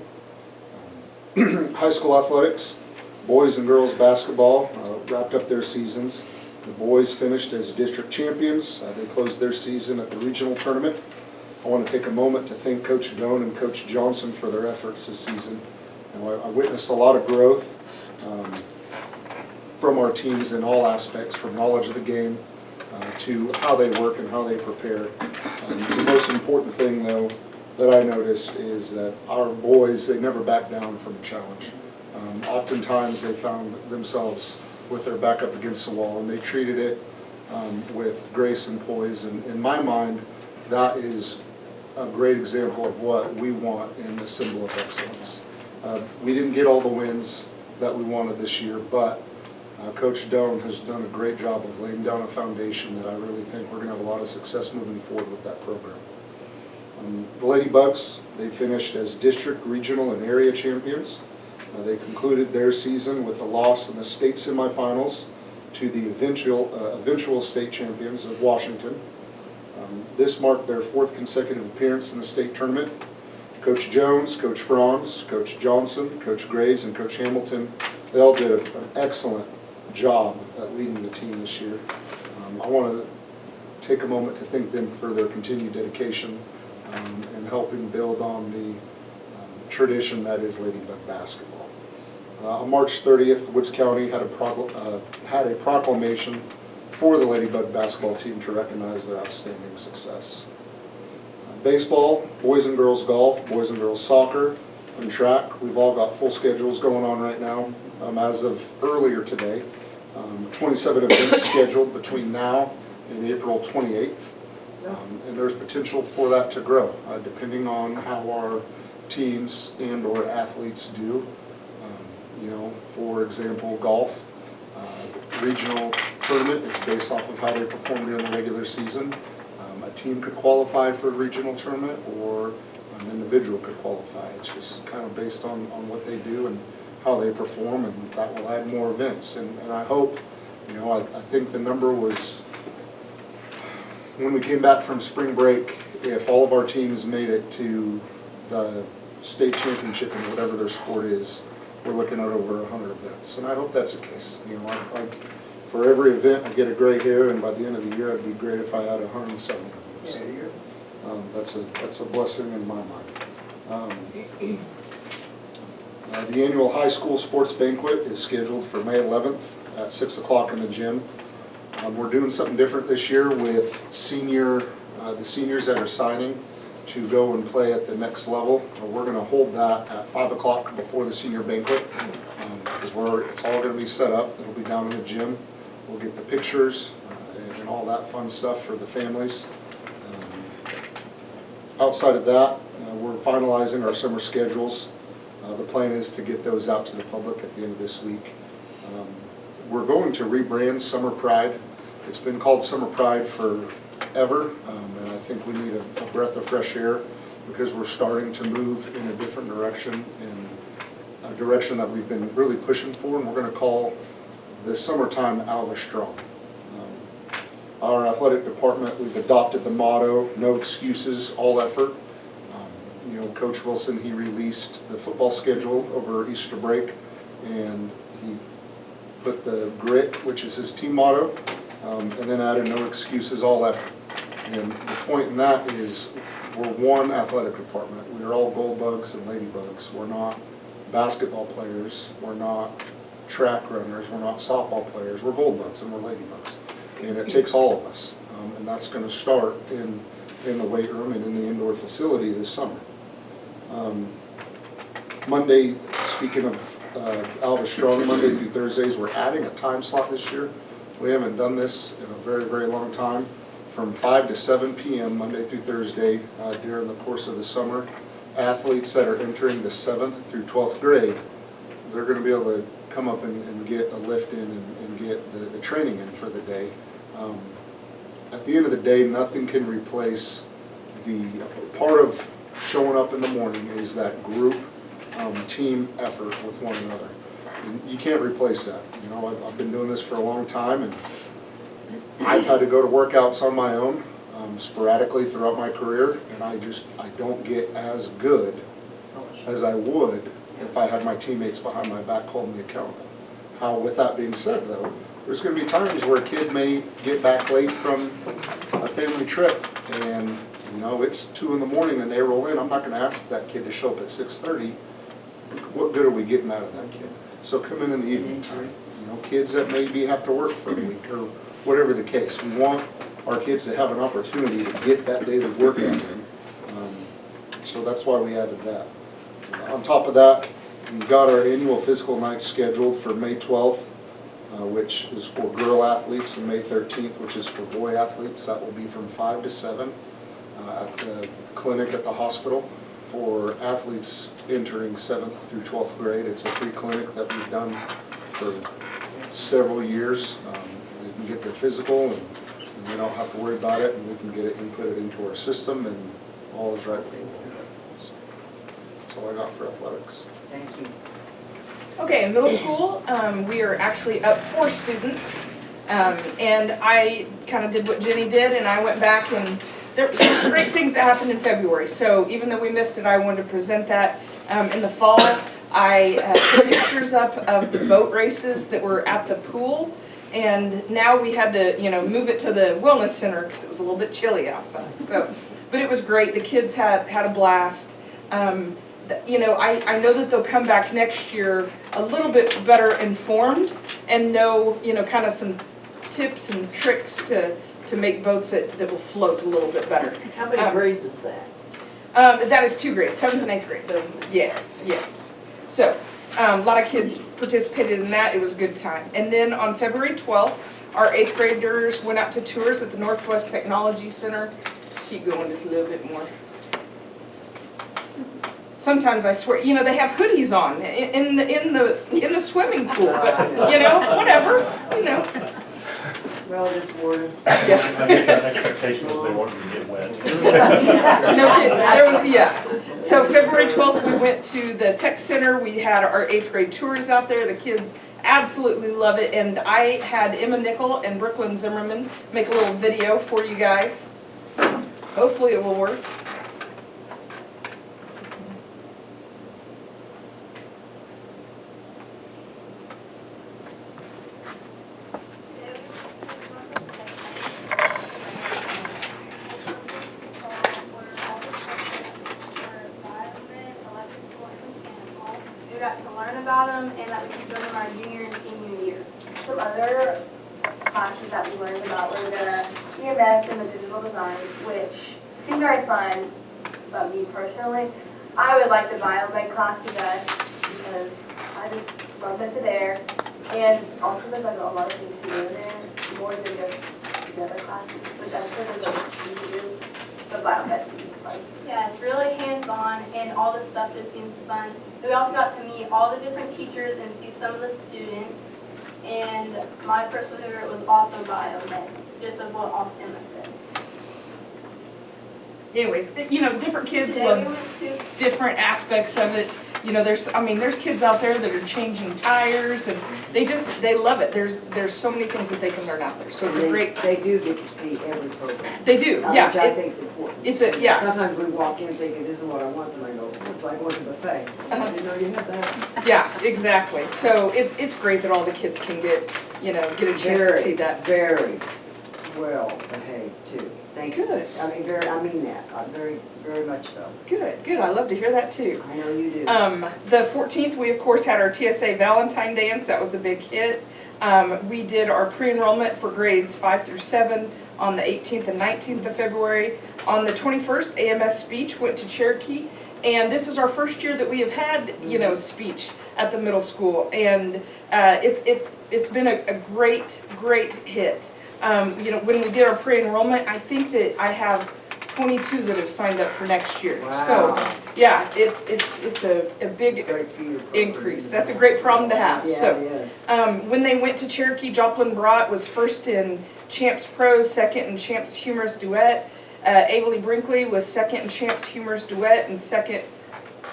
High school athletics, boys and girls basketball wrapped up their seasons. The boys finished as district champions. They closed their season at the regional tournament. I want to take a moment to thank Coach Doan and Coach Johnson for their efforts this season. I witnessed a lot of growth from our teams in all aspects, from knowledge of the game to how they work and how they prepare. The most important thing, though, that I noticed is that our boys, they never back down from a challenge. Oftentimes they found themselves with their back up against the wall, and they treated it with grace and poise. And in my mind, that is a great example of what we want in a symbol of excellence. We didn't get all the wins that we wanted this year, but Coach Doan has done a great job of laying down a foundation that I really think we're going to have a lot of success moving forward with that program. The Lady Bucks, they finished as district, regional, and area champions. They concluded their season with a loss in the state semifinals to the eventual state champions of Washington. This marked their 4th consecutive appearance in the state tournament. Coach Jones, Coach Franz, Coach Johnson, Coach Graves, and Coach Hamilton, they all did an excellent job at leading the team this year. I want to take a moment to thank them for their continued dedication and helping build on the tradition that is Ladybug basketball. On March 30th, Woods County had a proclamation for the Ladybug basketball team to recognize their outstanding success. Baseball, boys and girls golf, boys and girls soccer, and track, we've all got full schedules going on right now. As of earlier today, 27 events scheduled between now and April 28th. And there's potential for that to grow, depending on how our teams and or athletes do. For example, golf, regional tournament is based off of how they perform during the regular season. A team could qualify for a regional tournament, or an individual could qualify. It's just kind of based on what they do and how they perform, and that will add more events. And I hope, I think the number was, when we came back from spring break, if all of our teams made it to the state championship in whatever their sport is, we're looking at over 100 events. And I hope that's the case. For every event, I get a gray hair, and by the end of the year, it'd be great if I had 170 of them. So, that's a blessing in my mind. The annual high school sports banquet is scheduled for May 11th at 6 o'clock in the gym. We're doing something different this year with the seniors that are signing to go and play at the next level. We're going to hold that at 5 o'clock before the senior banquet, because it's all going to be set up. It'll be down in the gym. We'll get the pictures and all that fun stuff for the families. Outside of that, we're finalizing our summer schedules. The plan is to get those out to the public at the end of this week. We're going to rebrand Summer Pride. It's been called Summer Pride forever, and I think we need a breath of fresh air, because we're starting to move in a different direction, in a direction that we've been really pushing for, and we're going to call this summertime Alva Strong. Our athletic department, we've adopted the motto, no excuses, all effort. Coach Wilson, he released the football schedule over Easter break, and he put the grit, which is his team motto, and then added no excuses, all effort. And the point in that is, we're one athletic department. We are all gold bugs and ladybugs. We're not basketball players. We're not track runners. We're not softball players. We're gold bugs and we're ladybugs. And it takes all of us. And that's going to start in the weight room and in the indoor facility this summer. Monday, speaking of Alva Strong, Monday through Thursdays, we're adding a time slot this year. We haven't done this in a very, very long time. From 5 to 7 p.m. Monday through Thursday during the course of the summer. Athletes that are entering the 7th through 12th grade, they're going to be able to come up and get a lift in and get the training in for the day. At the end of the day, nothing can replace the part of showing up in the morning is that group team effort with one another. And you can't replace that. I've been doing this for a long time, and I've had to go to workouts on my own sporadically throughout my career, and I don't get as good as I would if I had my teammates behind my back holding me accountable. With that being said, though, there's going to be times where a kid may get back late from a family trip, and it's 2 in the morning and they roll in. I'm not going to ask that kid to show up at 6:30. What good are we getting out of that kid? So come in the evening time. Kids that maybe have to work for a week or whatever the case. We want our kids to have an opportunity to get that day of work in. So that's why we added that. On top of that, we've got our annual physical night scheduled for May 12th, which is for girl athletes, and May 13th, which is for boy athletes. That will be from 5 to 7 at the clinic at the hospital for athletes entering 7th through 12th grade. It's a free clinic that we've done for several years. They can get their physical, and they don't have to worry about it, and we can get it inputted into our system, and all is right with them. So that's all I got for athletics. Thank you. Okay, in middle school, we are actually up 4 students. And I kind of did what Jenny did, and I went back and there's great things that happened in February. So even though we missed it, I wanted to present that in the fall. I put pictures up of the boat races that were at the pool. And now we had to, move it to the wellness center because it was a little bit chilly outside. So, but it was great. The kids had a blast. I know that they'll come back next year a little bit better informed and know, kind of some tips and tricks to make boats that will float a little bit better. How many grades is that? That is 2 grades, 7th and 8th grade. Yes. So, a lot of kids participated in that. It was a good time. And then on February 12th, our 8th graders went out to tours at the Northwest Technology Center. Keep going just a little bit more. Sometimes I swear, they have hoodies on in the swimming pool, but whatever. Well, this morning. I guess the expectation was they wanted to get wet. No kidding, So February 12th, we went to the tech center. We had our 8th grade tours out there. The kids absolutely love it. And I had Emma Nickel and Brooklyn Zimmerman make a little video for you guys. Hopefully it will work. About them and that we can join them our junior and senior year. Some other classes that we learned about were the EMS and the digital design, which seemed very fun, but me personally, I would like the biomed class the best because I just love this there. And also there's like a lot of things to do in there, more than just the other classes, which I'm sure there's other things to do, but biomed seems fun. Yeah, it's really hands-on and all the stuff just seems fun. We also got to meet all the different teachers and see some of the students. And my personal favorite was also biomed, just of what Emma said. Anyways, different kids love different aspects of it. There's kids out there that are changing tires and they love it. There's so many things that they can learn out there. So it's a great. They do get to see every program. They do, yeah. Which I think is important. Sometimes we walk in thinking this is what I want, and I go, it's like going to the buffet. I didn't know you had that. Yeah, exactly. So it's great that all the kids can get a chance to see that. Very well behaved too. Thank you. Good. I mean that. Very, very much so. Good. I love to hear that too. I know you do. The 14th, we of course had our TSA Valentine Dance. That was a big hit. We did our pre-enrollment for grades 5 through 7 on the 18th and 19th of February. On the 21st, AMS speech went to Cherokee. And this is our first year that we have had, speech at the middle school. And it's been a great hit. When we did our pre-enrollment, I think that I have 22 that have signed up for next year. Wow. So, yeah, it's a big increase. That's a great problem to have. Yeah, So, it is. when they went to Cherokee, Joplin Brought was first in Champs Prose, second in Champs Humorous Duet. Averly Brinkley was second in Champs Humorous Duet and second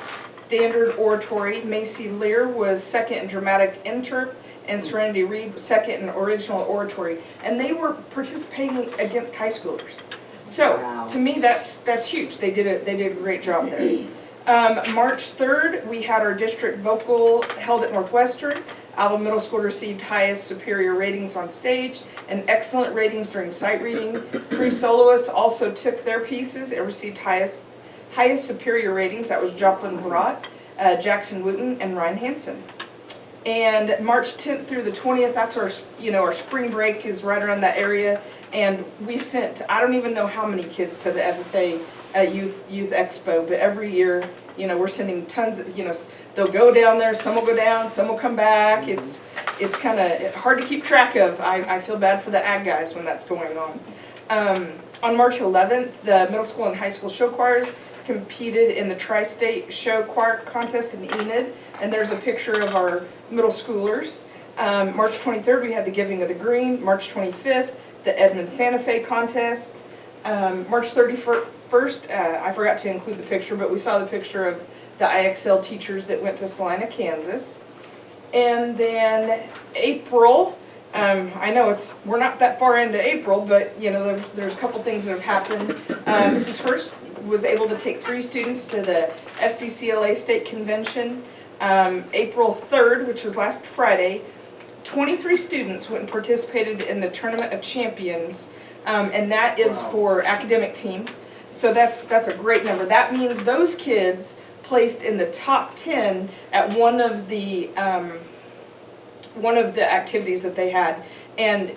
Standard Oratory. Macy Lear was second in Dramatic Interp. And Serenity Reed was second in Original Oratory. And they were participating against high schoolers. So, Wow. to me, that's huge. They did a great job there. March 3rd, we had our district vocal held at Northwestern. Alva Middle School received highest superior ratings on stage and excellent ratings during sight reading. 3 soloists also took their pieces and received highest superior ratings. That was Joplin Barat, Jackson Wooten, and Ryan Hansen. And March 10th through the 20th, that's our spring break is right around that area. And we sent, I don't even know how many kids to the FFA Youth Expo, but every year, we're sending tons of, they'll go down there, some will go down, some will come back. It's kind of hard to keep track of. I feel bad for the ag guys when that's going on. On March 11th, the middle school and high school show choirs competed in the Tri-State Show Choir Contest in Enid, and there's a picture of our middle schoolers. March 23rd, we had the Giving of the Green. March 25th, the Edmond Santa Fe Contest. March 31st, I forgot to include the picture, but we saw the picture of the IXL teachers that went to Salina, Kansas. And then April, I know we're not that far into April, but you know, there's a couple things that have happened. Mrs. Hurst was able to take 3 students to the FCCLA State Convention. April 3rd, which was last Friday, 23 students went and participated in the Tournament of Champions, and that is for academic team. So that's a great number. That means those kids placed in the top 10 at one of the activities that they had, and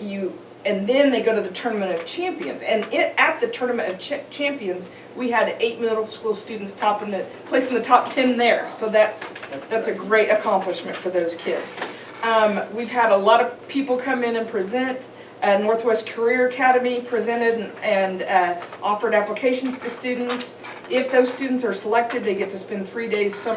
then they go to the Tournament of Champions. And at the Tournament of Champions, we had 8 middle school students placed in the top 10 there. So that's a great accomplishment for those kids. We've had a lot of people come in and present. Northwest Career Academy presented and offered applications to students. If those students are selected, they get to spend 3 days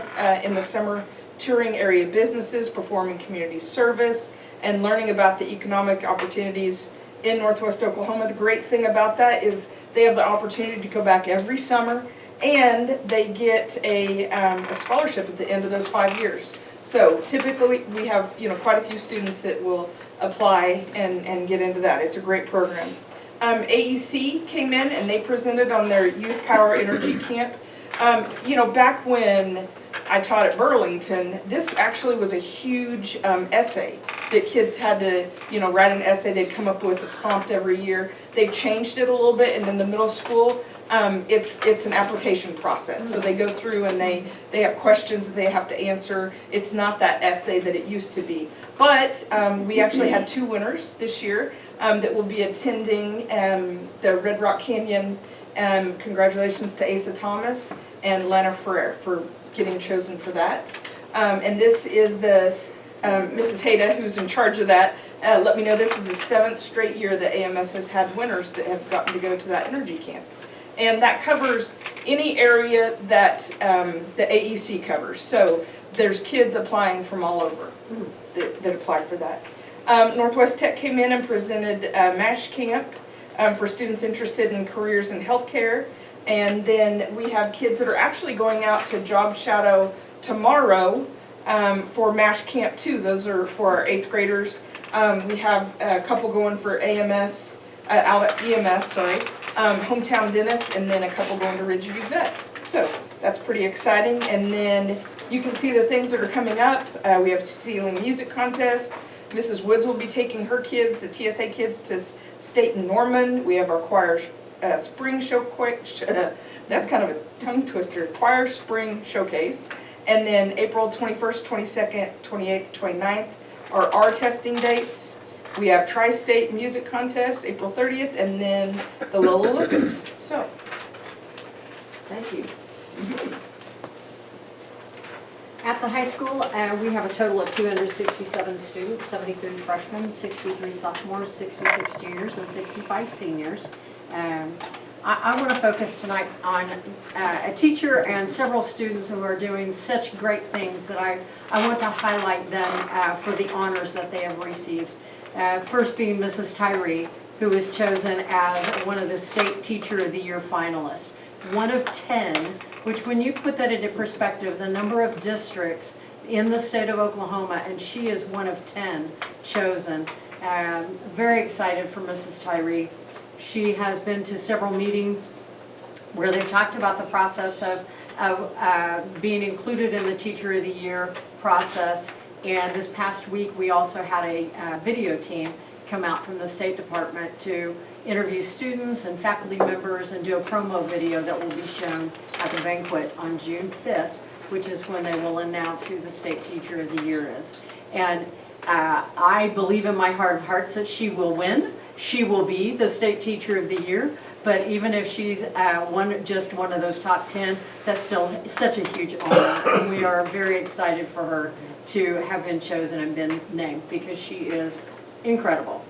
in the summer touring area businesses, performing community service, and learning about the economic opportunities in Northwest Oklahoma. The great thing about that is they have the opportunity to go back every summer, and they get a scholarship at the end of those 5 years. So typically we have quite a few students that will apply and get into that. It's a great program. AEC came in and they presented on their Youth Power Energy Camp. Back when I taught at Burlington, this actually was a huge essay that kids had to write an essay. They'd come up with a prompt every year. They've changed it a little bit, and in the middle school it's an application process. So they go through and they have questions that they have to answer. It's not that essay that it used to be. But we actually had 2 winners this year that will be attending the Red Rock Canyon. Congratulations to Asa Thomas and Lana Ferrer for getting chosen for that. And this is Mrs. Hayda, who's in charge of that. Let me know this is the 7th straight year that AMS has had winners that have gotten to go to that energy camp. And that covers any area that the AEC covers. So there's kids applying from all over that apply for that. Northwest Tech came in and presented MASH Camp for students interested in careers in healthcare. And then we have kids that are actually going out to Job Shadow tomorrow for MASH Camp 2. Those are for our 8th graders. We have a couple going for EMS, hometown dentist, and then a couple going to Ridgeview Vet. So that's pretty exciting. And then you can see the things that are coming up. We have ceiling music contest. Mrs. Woods will be taking her kids, the TSA kids, to state in Norman. We have our choir spring show. That's kind of a tongue twister. Choir spring showcase. And then April 21st, 22nd, 28th, 29th are our testing dates. We have Tri-State Music Contest, April 30th, and then the Little Olympics. So, Thank you. At the high school, we have a total of 267 students, 73 freshmen, 63 sophomores, 66 juniors, and 65 seniors. I want to focus tonight on a teacher and several students who are doing such great things that I want to highlight them for the honors that they have received. First being Mrs. Tyree, who was chosen as one of the State Teacher of the Year finalists. One of 10, which when you put that into perspective, the number of districts in the state of Oklahoma, and she is one of 10 chosen. Very excited for Mrs. Tyree. She has been to several meetings where they've talked about the process of being included in the Teacher of the Year process. And this past week, we also had a video team come out from the State Department to interview students and faculty members and do a promo video that will be shown at the banquet on June 5th, which is when they will announce who the State Teacher of the Year is. And I believe in my heart of hearts that she will win. She will be the State Teacher of the Year. But even if she's just one of those top 10, that's still such a huge honor. And we are very excited for her to have been chosen and been named because she is incredible.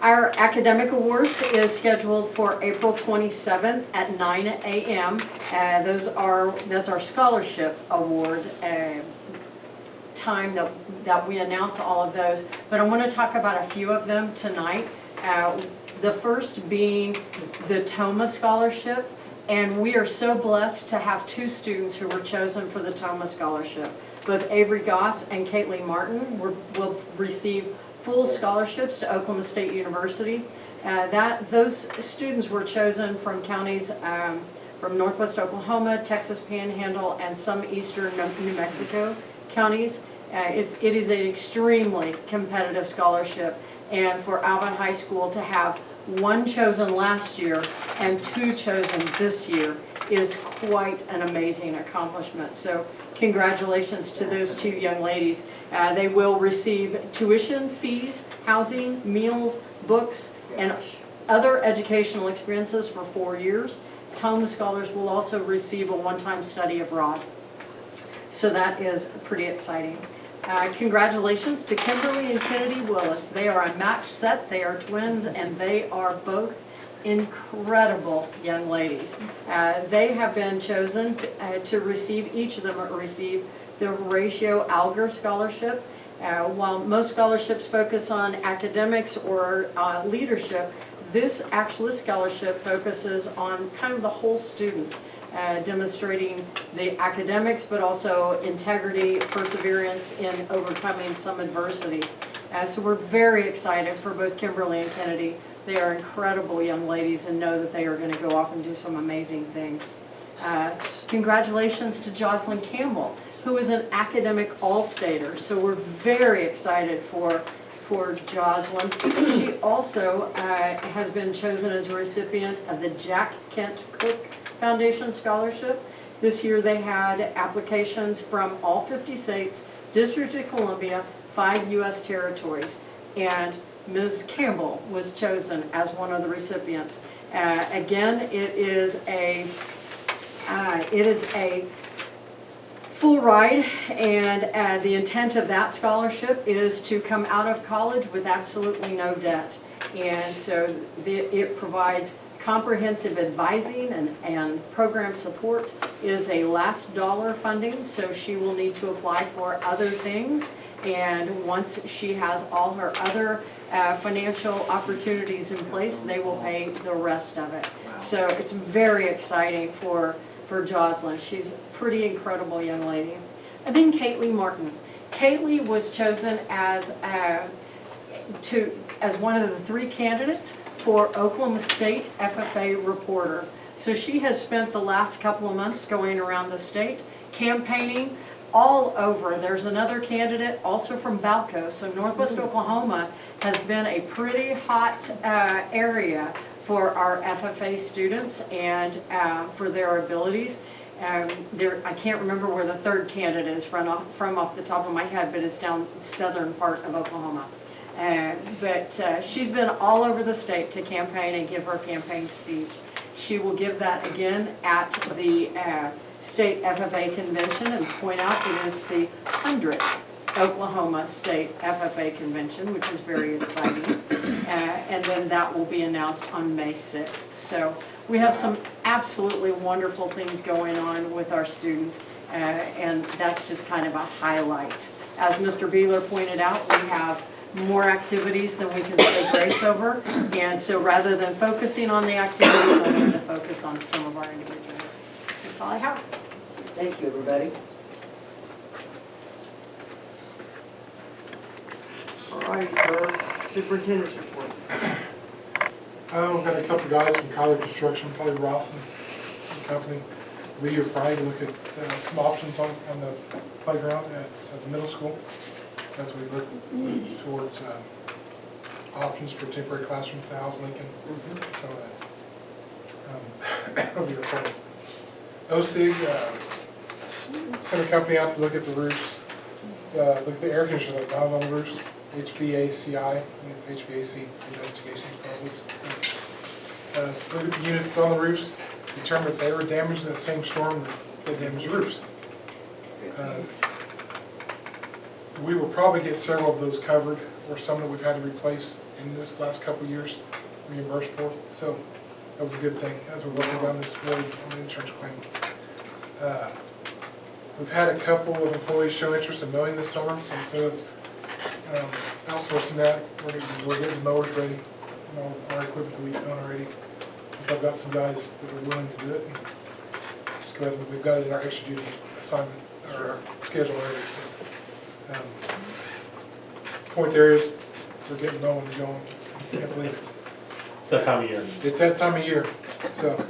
Our academic awards is scheduled for April 27th at 9 a.m. That's our scholarship award time that we announce all of those. But I want to talk about a few of them tonight. The first being the TOMA Scholarship. And we are so blessed to have two students who were chosen for the Toma Scholarship. Both Avery Goss and Caitlin Martin will receive full scholarships to Oklahoma State University. Those students were chosen from counties from Northwest Oklahoma, Texas Panhandle, and some eastern New Mexico counties. It is an extremely competitive scholarship, and for Alva High School to have one chosen last year and two chosen this year is quite an amazing accomplishment. So congratulations to those two young ladies. They will receive tuition, fees, housing, meals, books, and other educational experiences for 4 years. Toma scholars will also receive a one-time study abroad. So that is pretty exciting. Congratulations to Kimberly and Kennedy Willis. They are a match set, they are twins, and they are both incredible young ladies. They have been chosen to receive, each of them receive the Horatio Alger Scholarship. While most scholarships focus on academics or leadership, this scholarship focuses on kind of the whole student. Demonstrating the academics, but also integrity, perseverance in overcoming some adversity. So we're very excited for both Kimberly and Kennedy. They are incredible young ladies and know that they are going to go off and do some amazing things. Congratulations to Jocelyn Campbell, who is an academic all-stater. So we're very excited for Jocelyn. She also has been chosen as a recipient of the Jack Kent Cook Foundation Scholarship. This year they had applications from all 50 states, District of Columbia, 5 U.S. territories, and Ms. Campbell was chosen as one of the recipients. Again, it is a full ride, and the intent of that scholarship is to come out of college with absolutely no debt. And so it provides comprehensive advising and program support. Is a last dollar funding, so she will need to apply for other things, and once she has all her other financial opportunities in place, they will pay the rest of it. So it's very exciting for Jocelyn. She's a pretty incredible young lady. And then Caitlin Martin. Caitlin was chosen as one of the 3 candidates for Oklahoma State FFA reporter. So she has spent the last couple of months going around the state, campaigning all over. There's another candidate also from Balco. So Northwest Oklahoma has been a pretty hot area for our FFA students and for their abilities. I can't remember where the 3rd candidate is from off the top of my head, but it's down southern part of Oklahoma. But she's been all over the state to campaign and give her campaign speech. She will give that again at the State FFA Convention, and point out it is the 100th Oklahoma State FFA Convention, which is very exciting. And then that will be announced on May 6th. So we have some absolutely wonderful things going on with our students, and that's just kind of a highlight. As Mr. Beeler pointed out, we have more activities than we can say grace over, and so rather than focusing on the activities, I'm going to focus on some of our individuals. That's all I have. Thank you, everybody. All right, sir. Superintendent's report. We've got a couple guys from College Construction, probably Ross and company. Lee or Friday to look at some options on the playground at the middle school as we look towards options for temporary classrooms to house Lincoln. So that'll be a fun. OSIG sent a company out to look at the roofs, look at the air conditioners that are on the roofs. HVACI, I think it's HVAC investigations probably. Look at the units on the roofs, determined that they were damaged in the same storm that damaged the roofs. We will probably get several of those covered, or some that we've had to replace in this last couple of years, reimbursed for. So that was a good thing as we're working down this road on the insurance claim. We've had a couple of employees show interest in mowing this summer, so instead of outsourcing that, we're getting mowers ready, our equipment that we own already. We've So I've got some guys that are willing to do it. And just go ahead and, we've got it in our extra duty assignment, or our schedule already, so. Point there is, we're getting going and going. I can't believe it. It's that time of year. It's that time of year, so.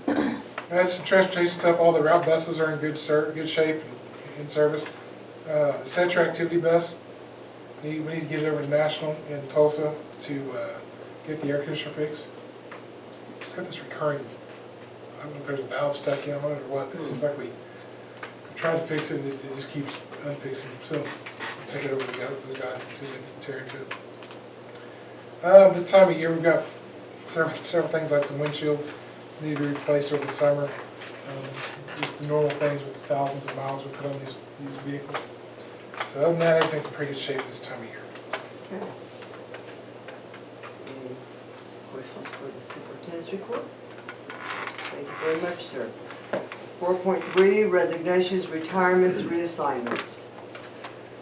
That's some transportation stuff. All the route buses are in good shape and in service. Central activity bus, we need to get it over to National in Tulsa to get the air conditioner fixed. It's got this recurring, I don't know if there's a valve stuck in on it or what, but it seems like we tried to fix it and it just keeps unfixing. So we'll take it over to those guys and see if they can tear into it. This time of year we've got several things like some windshields need to be replaced over the summer. Just the normal things with the thousands of miles we put on these vehicles. So other than that, everything's in pretty good shape this time of year. Okay. Any questions for the superintendent's report? Thank you very much, sir. 4.3, resignations, retirements, reassignments.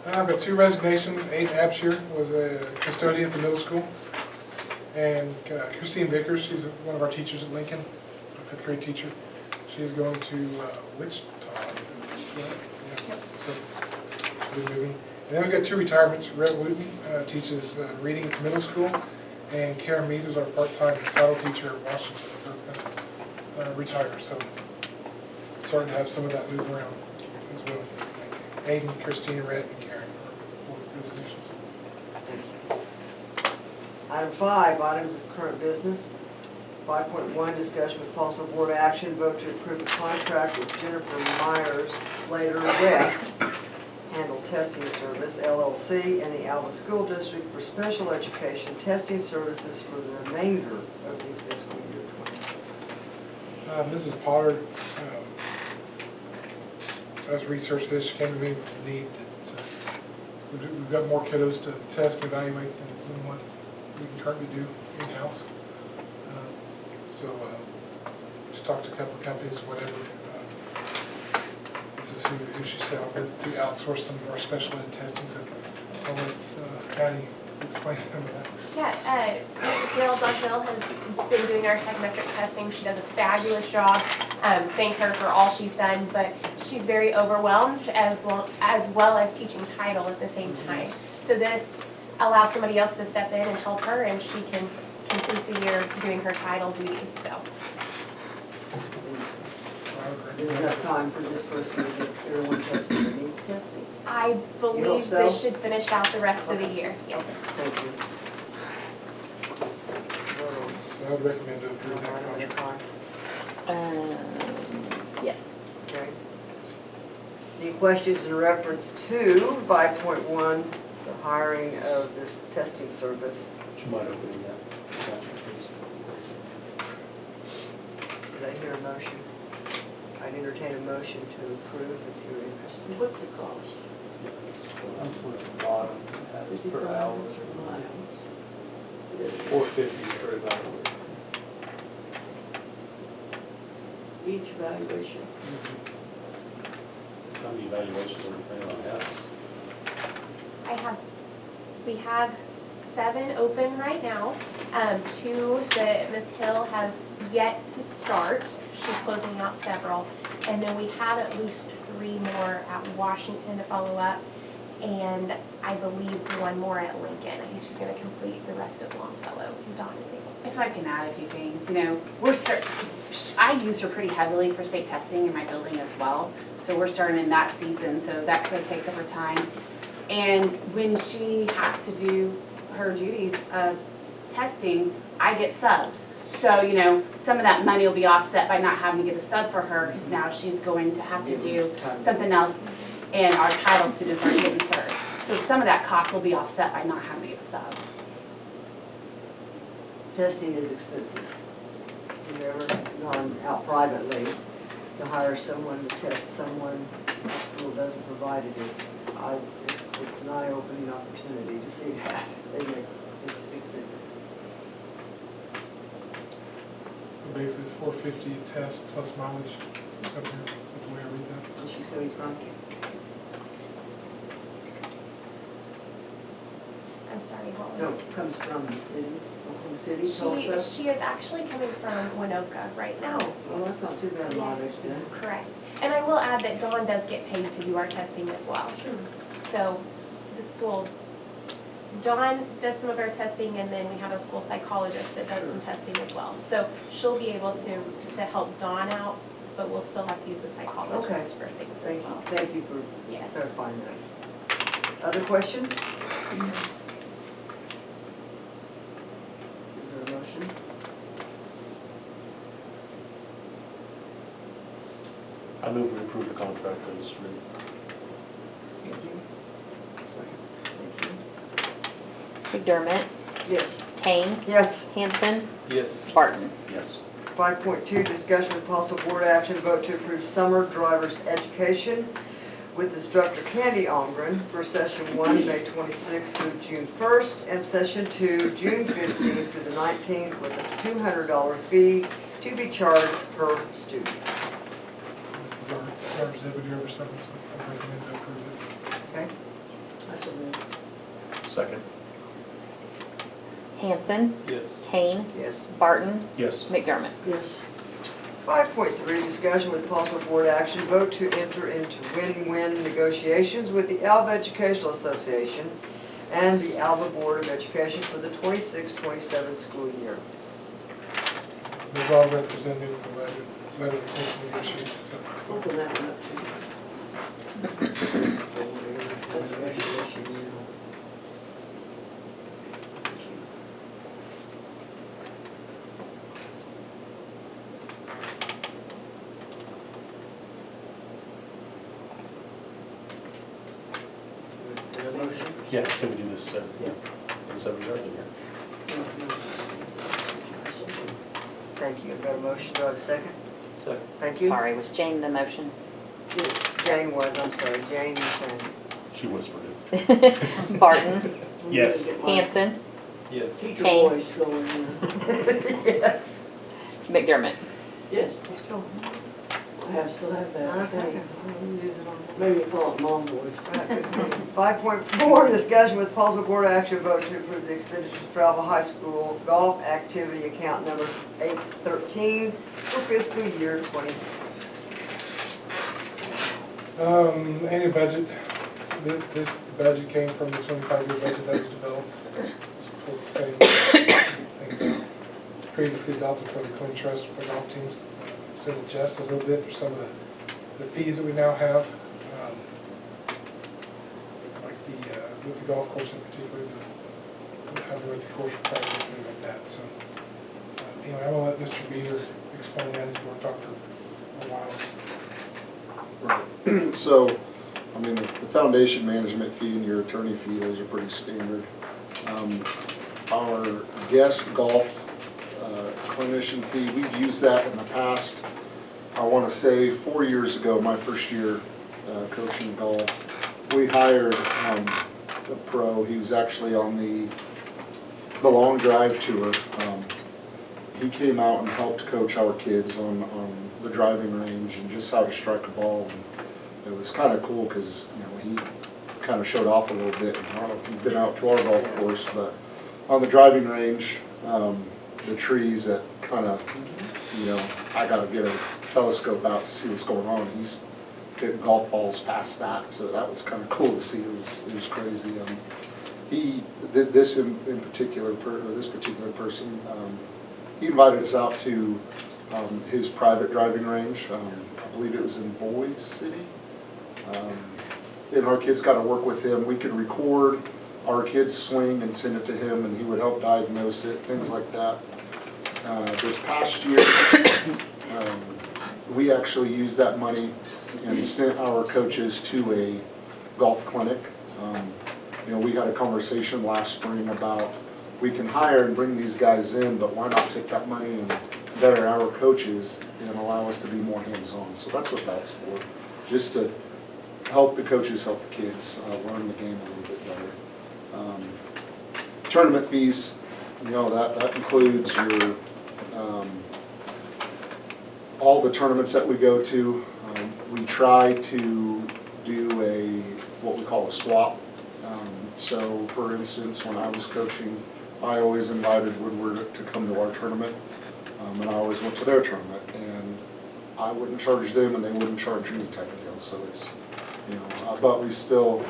I've got 2 resignations. Aiden Abshire was a custodian at the middle school. And Christine Vickers, she's one of our teachers at Lincoln, a 5th grade teacher. She's going to Wichita. Yeah. So she'll be moving. And then we've got 2 retirements. Rhett Wooten teaches reading at the middle school, and Karen Mead is our part-time title teacher at Washington. They're going to retire, so starting to have some of that move around as well. Aiden, Christine, Rhett, and Karen are 4 resignations. Item 5, items of current business. 5.1, discussion with possible board action, vote to approve a contract with Jennifer Myers Slater West, Handle Testing Service, LLC, and the Alva School District for special education testing services for the remainder of the fiscal year 26. Mrs. Potter has researched this. She came to me with the need that we've got more kiddos to test and evaluate than what we can currently do in-house. So just talked to a couple of companies, whatever. This is who she settled with to outsource some of our special ed testing. So I'll let Patty explain some of that. Yeah, Mrs. Hill, Dr. Hill has been doing our psychometric testing. She does a fabulous job. Thank her for all she's done, but she's very overwhelmed as well as teaching title at the same time. So this allows somebody else to step in and help her, and she can complete the year doing her title duties, so. There's enough time for this person to get clear when testing that needs testing. I believe so? this should finish out the rest of the year, yes. Thank you. So I would recommend to approve that contract. Yes. Okay. Any questions in reference to 5.1, the hiring of this testing service? Would you mind opening that? Did I hear a motion? I'd entertain a motion to approve if you're interested. What's the cost? I'm putting the bottom, that's per hour. $4.50 per evaluation. Each evaluation. How many evaluations are we planning on having? We have 7 open right now. 2 that Ms. Hill has yet to start. She's closing out several. And then we have at least 3 more at Washington to follow up. And I believe 1 more at Lincoln. I think she's going to complete the rest of Longfellow. Dawn is able to. If I can add a few things, I use her pretty heavily for state testing in my building as well. So we're starting in that season, so that kind of takes up her time. And when she has to do her duties of testing, I get subs. So, some of that money will be offset by not having to get a sub for her, because now she's going to have to do something else, and our title students aren't getting served. So some of that cost will be offset by not having to get a sub. Testing is expensive. If you've ever gone out privately to hire someone to test someone the school doesn't provide it, it's an eye-opening opportunity to see that. It's expensive. So basically it's $4.50 a test plus mileage up here, with the way I read that. And she's going from, I'm sorry, what was no, comes from the city. from the city, Tulsa? She is actually coming from Winoka right now. Oh, well, that's not too bad a mileage then. Correct. And I will add that Dawn does get paid to do our testing as well. Sure. So this will, Dawn does some of our testing, and then we have a school psychologist that does some testing as well. So she'll be able to help Dawn out, but we'll still have to use a psychologist for things as Thank you, well. thank you for Yes. clarifying that. Other questions? Is there a motion? I move we approve the contract as written. Thank you. Second. Thank McDermott, you. Yes. Kane, Yes. Hanson, Yes. Barton. Yes. 5.2, discussion with possible board action, vote to approve summer driver's education with instructor Candy Ongren for session 1, May 26th through June 1st, and session 2, June 15th through the 19th, with a $200 fee to be charged per student. This is our exhibit here or something, so I recommend to approve it. Okay? I so moved. Second. Hanson, Yes. Kane, Yes. Barton, Yes. McDermott. Yes. 5.3, discussion with possible board action, vote to enter into win-win negotiations with the Alva Educational Association and the Alva Board of Education for the 26-27 school year. This is all represented in the letter of intention negotiations. So Open that one up to That's negotiations. Is there a motion? Yeah, so we do this, yeah. Is that what you're doing here? Thank you. I've got a motion. Do I have a second? Second. Thank you. Sorry, was Jane the motion? Yes, Jane was, I'm sorry, Jane and Shane. She whispered it. Barton, Yes. Hanson, Yes. Teacher Kane. voice going in. Yes. McDermott. Yes, You still, I still have that. okay, I'll use it on. Maybe call it mom voice. 5.4, discussion with possible board action vote to approve the expenditures for Alva High School golf activity account number 813 for fiscal year 26. Annual budget, this budget came from the 25-year budget that was developed. Just pulled the same things out. Previously adopted for the Quinn Trust with the golf teams. It's been adjusted a little bit for some of the fees that we now have. Like with the golf course in particular, how to rent the course for practice, things like that. So, anyway, I'm gonna let Mr. Beater explain that. He's going to talk for a while. Right. So, I mean, the foundation management fee and your attorney fee, those are pretty standard. Our guest golf clinician fee, we've used that in the past. I want to say 4 years ago, my first year coaching golf, we hired a pro. He was actually on the long drive tour. He came out and helped coach our kids on the driving range and just how to strike a ball. And it was kind of cool because he kind of showed off a little bit. I don't know if you've been out to our golf course, but on the driving range, the trees that kind of, I got to get a telescope out to see what's going on. He's hitting golf balls past that, so that was kind of cool to see. It was crazy. He did this in particular, this particular person. He invited us out to his private driving range. I believe it was in Boise City. And our kids got to work with him. We could record our kids' swing and send it to him, and he would help diagnose it, things like that. This past year, we actually used that money and sent our coaches to a golf clinic. We had a conversation last spring about we can hire and bring these guys in, but why not take that money and better our coaches and allow us to be more hands-on. So that's what that's for, just to help the coaches help the kids learn the game a little bit better. Tournament fees, that includes your all the tournaments that we go to. We try to do what we call a swap. So for instance, when I was coaching I always invited Woodward to come to our tournament, and I always went to their tournament, and I wouldn't charge them and they wouldn't charge me type of deal, so it's, you know, but we still,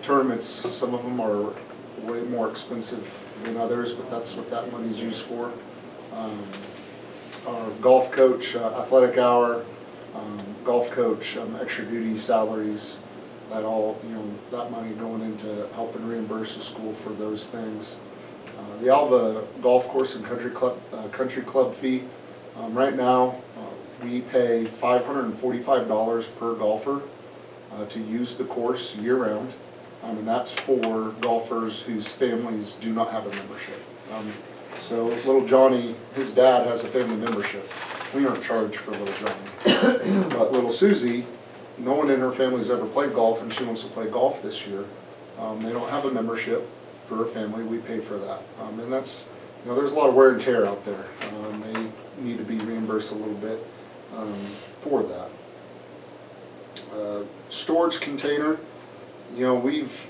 tournaments, some of them are way more expensive than others, but that's what that money's used for. Our golf coach, athletic hour, golf coach, extra duty salaries, that all, you know, that money going into helping reimburse the school for those things. The Alva Golf Course and Country Club fee, right now, we pay $545 per golfer to use the course year-round, and that's for golfers whose families do not have a membership. So little Johnny, his dad has a family membership. We aren't charged for little Johnny. But little Susie, no one in her family's ever played golf, and she wants to play golf this year. They don't have a membership for her family, we pay for that. And that's, you know, there's a lot of wear and tear out there. They need to be reimbursed a little bit for that. Storage container, you know, we've,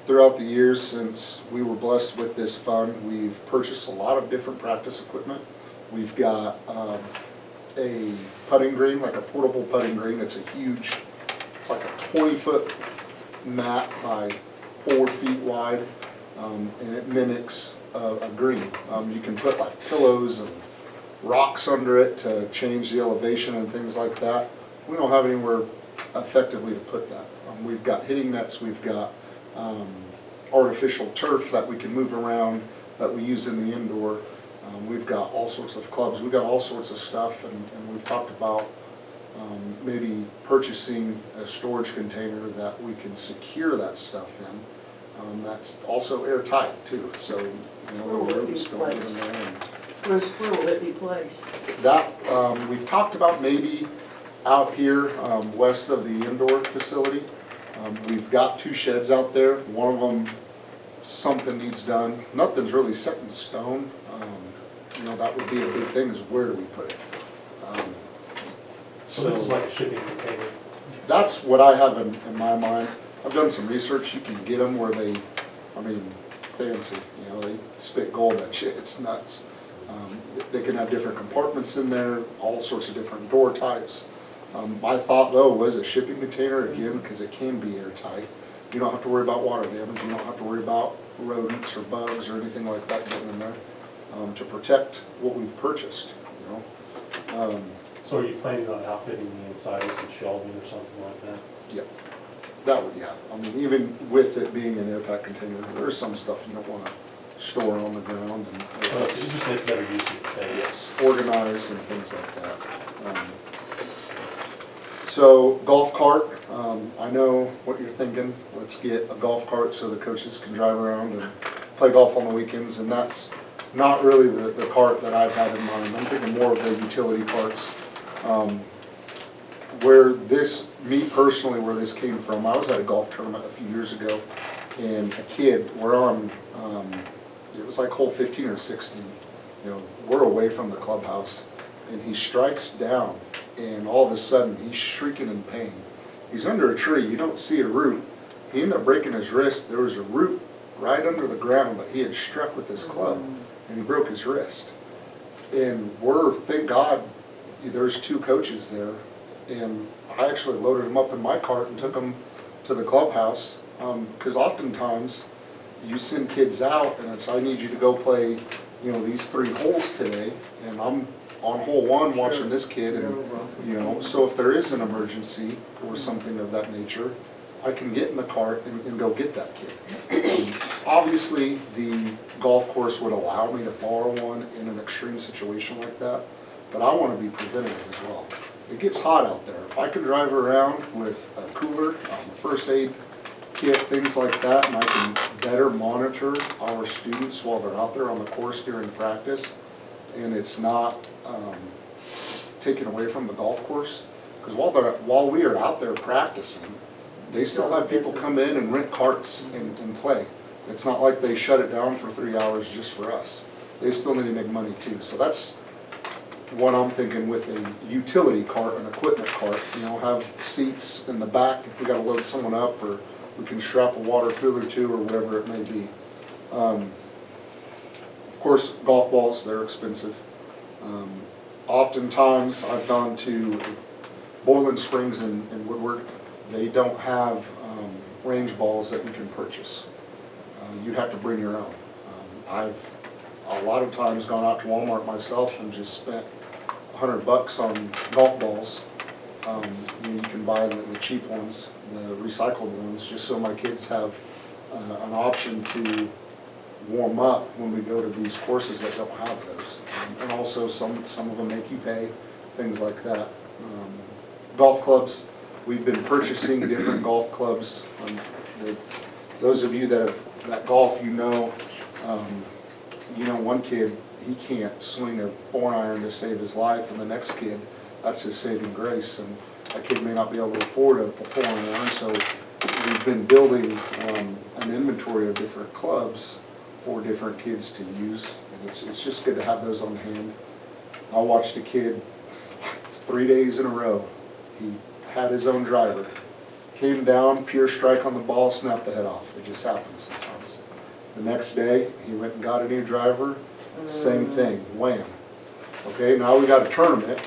throughout the years since we were blessed with this fund, we've purchased a lot of different practice equipment. We've got a putting green, like a portable putting green. It's a huge, it's like a 20-foot mat by 4 feet wide, and it mimics a green. You can put like pillows and rocks under it to change the elevation and things like that. We don't have anywhere effectively to put that. We've got hitting nets, we've got artificial turf that we can move around that we use in the indoor. We've got all sorts of clubs, we've got all sorts of stuff, and we've talked about maybe purchasing a storage container that we can secure that stuff in. That's also airtight too, so you know, the rooms don't get in there. Where will it be placed? That, we've talked about maybe out here west of the indoor facility. We've got 2 sheds out there. One of them, something needs done. Nothing's really set in stone. You know, that would be a big thing, is where do we put it? So this is like a shipping container? That's what I have in my mind. I've done some research. You can get them where they, I mean, fancy. You know, they spit gold at you. It's nuts. They can have different compartments in there, all sorts of different door types. My thought though was a shipping container, again, because it can be airtight. You don't have to worry about water damage. You don't have to worry about rodents or bugs or anything like that getting in there to protect what we've purchased. You know. So are you planning on outfitting the inside with some shelving or something like that? Yeah, that would, yeah. I mean, even with it being an airtight container, there's some stuff you don't want to store on the ground. And It just makes better use of the space. yes, organized and things like that. So golf cart, I know what you're thinking. Let's get a golf cart so the coaches can drive around and play golf on the weekends, and that's not really the cart that I've had in mind. I'm thinking more of the utility carts. Where this, me personally, where this came from, I was at a golf tournament a few years ago, and a kid, we're on, it was like hole 15 or 16, you know, we're away from the clubhouse, and he strikes down, and all of a sudden, he's shrieking in pain. He's under a tree, you don't see a root. He ended up breaking his wrist. There was a root right under the ground that he had struck with his club, and he broke his wrist. And thank God, there's 2 coaches there, and I actually loaded him up in my cart and took him to the clubhouse, because oftentimes you send kids out and it's, I need you to go play, you know, these 3 holes today, and I'm on hole 1 watching this kid, and you know, so if there is an emergency or something of that nature, I can get in the cart and go get that kid. Obviously, the golf course would allow me to borrow one in an extreme situation like that, but I want to be preventative as well. It gets hot out there. If I can drive around with a cooler, first aid kit, things like that, and I can better monitor our students while they're out there on the course during practice, and it's not taken away from the golf course, because while we are out there practicing, they still have people come in and rent carts and play. It's not like they shut it down for 3 hours just for us. They still need to make money too. So that's what I'm thinking with a utility cart, an equipment cart. You know, have seats in the back if we got to load someone up, or we can strap a water cooler to, or whatever it may be. Of course, golf balls, they're expensive. Oftentimes, I've gone to Boiling Springs in Woodward. They don't have range balls that you can purchase. You have to bring your own. I've a lot of times gone out to Walmart myself and just spent $100 on golf balls. You can buy the cheap ones, the recycled ones, just so my kids have an option to warm up when we go to these courses that don't have those. And also some of them make you pay, things like that. Golf clubs, we've been purchasing different golf clubs. Those of you that golf, you know one kid, he can't swing a 4-iron to save his life, and the next kid, that's his saving grace. And that kid may not be able to afford a 4-iron, so we've been building an inventory of different clubs for different kids to use, and it's just good to have those on hand. I watched a kid 3 days in a row. He had his own driver, came down, pure strike on the ball, snapped the head off. It just happens sometimes. The next day, he went and got a new driver, same thing, wham. Okay, now we got a tournament.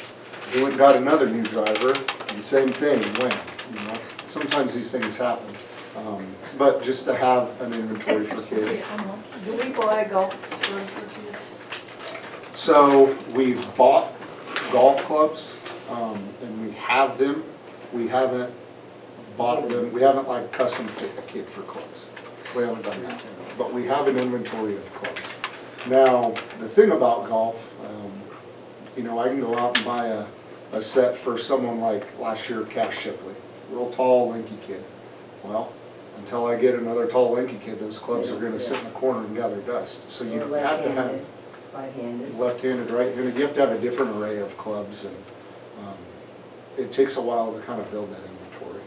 He went and got another new driver, and same thing, wham. Sometimes these things happen. But just to have an inventory for kids. Do we buy golf clubs for kids? So we've bought golf clubs, and we have them. We haven't bought them, we haven't like custom fit the kid for clubs. We haven't done that. But we have an inventory of clubs. Now, the thing about golf, I can go out and buy a set for someone like last year, Cash Shipley. Real tall, lanky kid. Well, until I get another tall, lanky kid, those clubs are going to sit in the corner and gather dust. So you have to have Right-handed. left-handed, right-handed. You have to have a different array of clubs, and it takes a while to kind of build that inventory.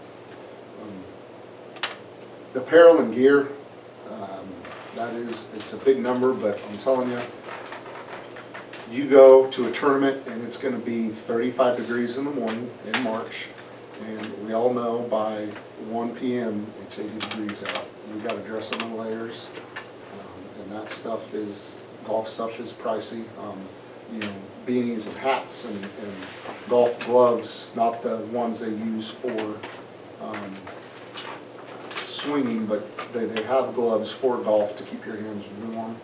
The apparel and gear, it's a big number, but I'm telling you, you go to a tournament and it's going to be 35 degrees in the morning in March, and we all know by 1 p.m. it's 80 degrees out. We got to dress them in layers, and that stuff is, golf stuff is pricey. Beanies and hats and golf gloves, not the ones they use for swinging, but they have gloves for golf to keep your hands warm,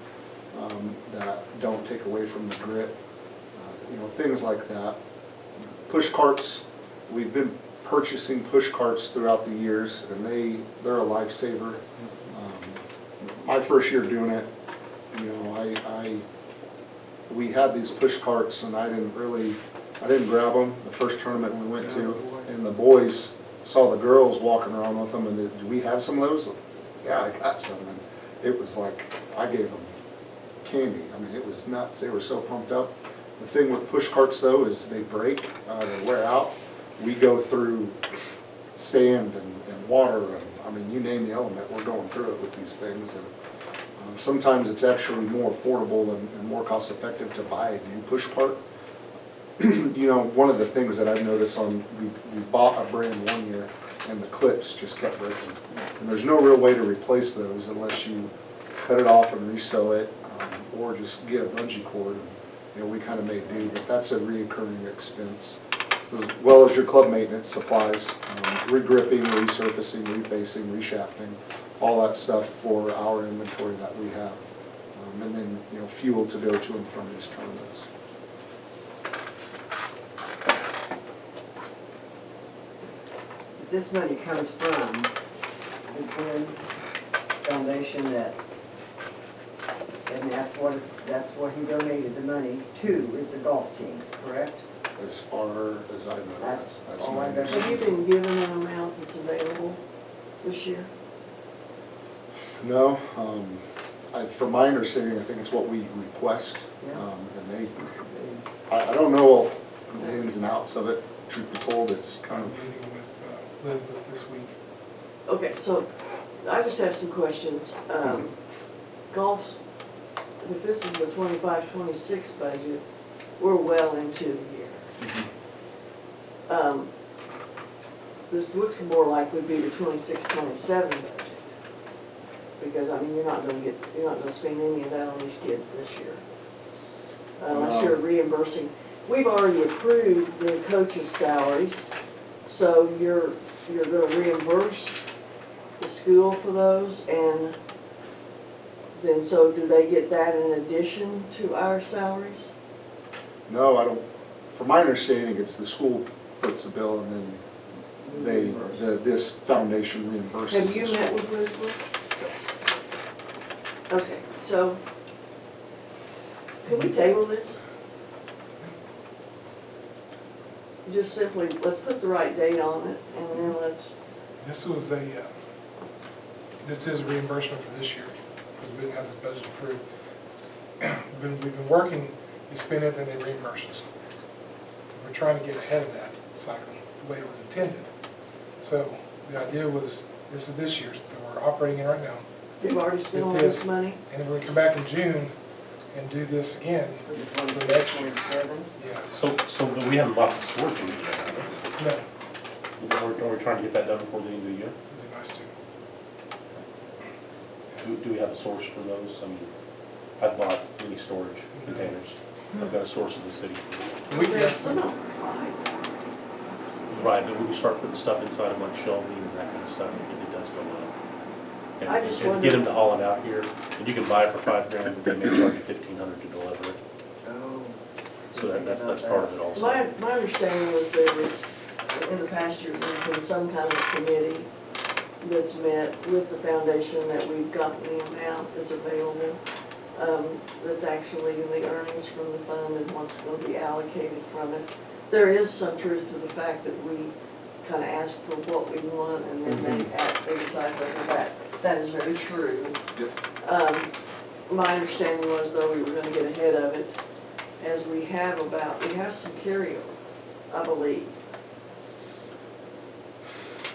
that don't take away from the grip, things like that. Push carts, we've been purchasing push carts throughout the years, and they're a lifesaver. My first year doing it, we had these push carts, and I didn't grab them the first tournament we went to, and the boys saw the girls walking around with them, and do we have some of those? Yeah, I got some, and it was like, I gave them candy. I mean, it was nuts. They were so pumped up. The thing with push carts, though, is they break, they wear out. We go through sand and water, and you name the element, we're going through it with these things. And sometimes it's actually more affordable and more cost effective to buy a new push cart. One of the things that I've noticed we bought a brand one year, and the clips just kept breaking. And there's no real way to replace those unless you cut it off and resew it, or just get a bungee cord. And, we kind of may do, but that's a recurring expense, as well as your club maintenance supplies, re-gripping, resurfacing, refacing, reshafting, all that stuff for our inventory that we have. And then, fuel to go to and from these tournaments. This money comes from the Glenn Foundation and that's what he donated the money to, is the golf teams, correct? As far as I know, that's all my I know. Have you been given an amount that's available this year? No, from my understanding, I think it's what we request, and I don't know the ins and outs of it. Truth be told, it's kind of. Meeting with Elizabeth this week. Okay, so I just have some questions. Golf, if this is the 25-26 budget, we're well into the year. This looks more like would be the 26-27 budget. Because, I mean, you're not gonna spend any of that on these kids this year. Unless you're reimbursing. We've already approved the coaches' salaries, so you're gonna reimburse the school for those, and then, so do they get that in addition to our salaries? No, I don't, from my understanding, it's the school puts the bill and then this foundation reimburses the Have you school. met with Elizabeth? Okay, so, can we table this? Just simply, let's put the right date on it, and then let's, This was this is a reimbursement for this year, because we didn't have this budget approved. We've been working, you spend it, then they reimburse us. We're trying to get ahead of that cycle, the way it was intended. So the idea was, this is this year's, that we're operating in right now. you've already spent all It this is. money? And then we come back in June and do this again for next year. 27. Yeah, So we haven't bought the storage unit yet, have no, we? Are we trying to get that done before the end of the year? it'd be nice to. Do we have a source for those? I mean, I've bought many storage containers. I've got a source in the city. We can, There's some of them are $5,000. Right, but when you start putting stuff inside of like shelving and that kind of stuff, it does go up. And I just and wonder- get them to haul it out here, and you can buy it for $5,000, but they may charge you $1,500 to deliver it. Oh. So that's part of it also. My understanding was there was, in the past year, there's been some kind of committee that's met with the foundation that we've gotten the amount that's available, that's actually in the earnings from the fund and what's going to be allocated from it. There is some truth to the fact that we kind of ask for what we want, and then they decide whether that is very true. Yep. My understanding was, though, we were going to get ahead of it, as we have some carryover, I believe.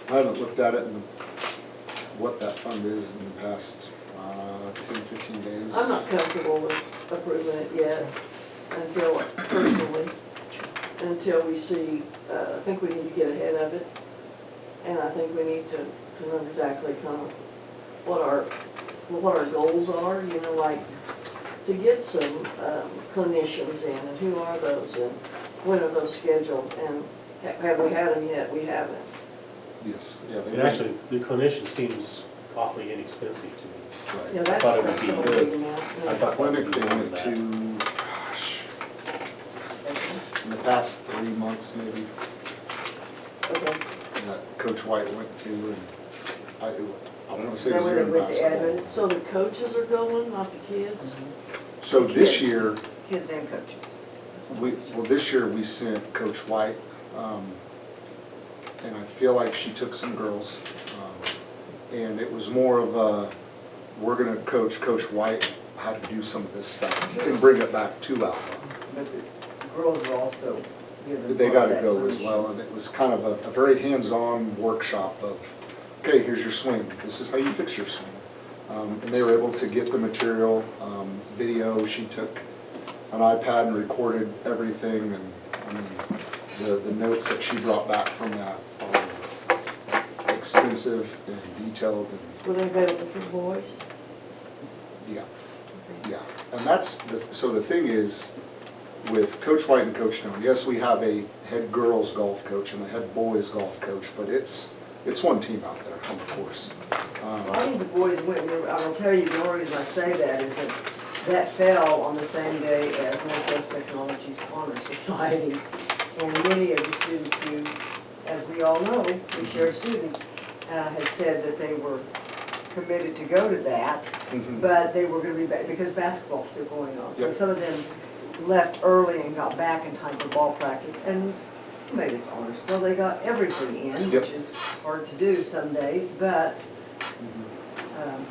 I haven't looked at it and what that fund is in the past 10, 15 days. I'm not comfortable with approving it yet until we see, I think we need to get ahead of it. And I think we need to know exactly kind of what our goals are, you know, like to get some clinicians in, and who are those, and when are those scheduled, and have we had them yet? We haven't. Yes, yeah. And actually, the clinician seems awfully inexpensive to me. Right. Yeah, I thought it would that's be a good. big amount. I Yeah. thought Clinic that they would be went that. to, in the past 3 months maybe, Okay. that Coach White went to, and I don't know, say it Then was when during they went to basketball. Edmond, So the coaches are going, not the kids? So this year, kids and coaches. this year we sent Coach White, and I feel like she took some girls, and it was more of a, we're gonna coach Coach White how to do some of this stuff and bring it back to Alva. But the girls were also given. They gotta that go as information. well, and it was kind of a very hands-on workshop of, okay, here's your swing, this is how you fix your swing. And they were able to get the material, video, she took an iPad and recorded everything, and I mean, the notes that she brought back from that are extensive and detailed, and Were they available for boys? yeah, yeah. And that's, so the thing is, with Coach White and Coach Stone, yes, we have a head girls golf coach and a head boys golf coach, but it's one team out there on the course. Well, I think the boys went, I will tell you, the only reason I say that is that fell on the same day as Northwest Technology's Honor Society. And many of the students who, as we all know, we share students, had said that they were committed to go to that, but they were gonna be back, because basketball's still going on. So Yep. some of them left early and got back in time for ball practice, and still made it to honors. So they got everything in, Yep. which is hard to do some days, but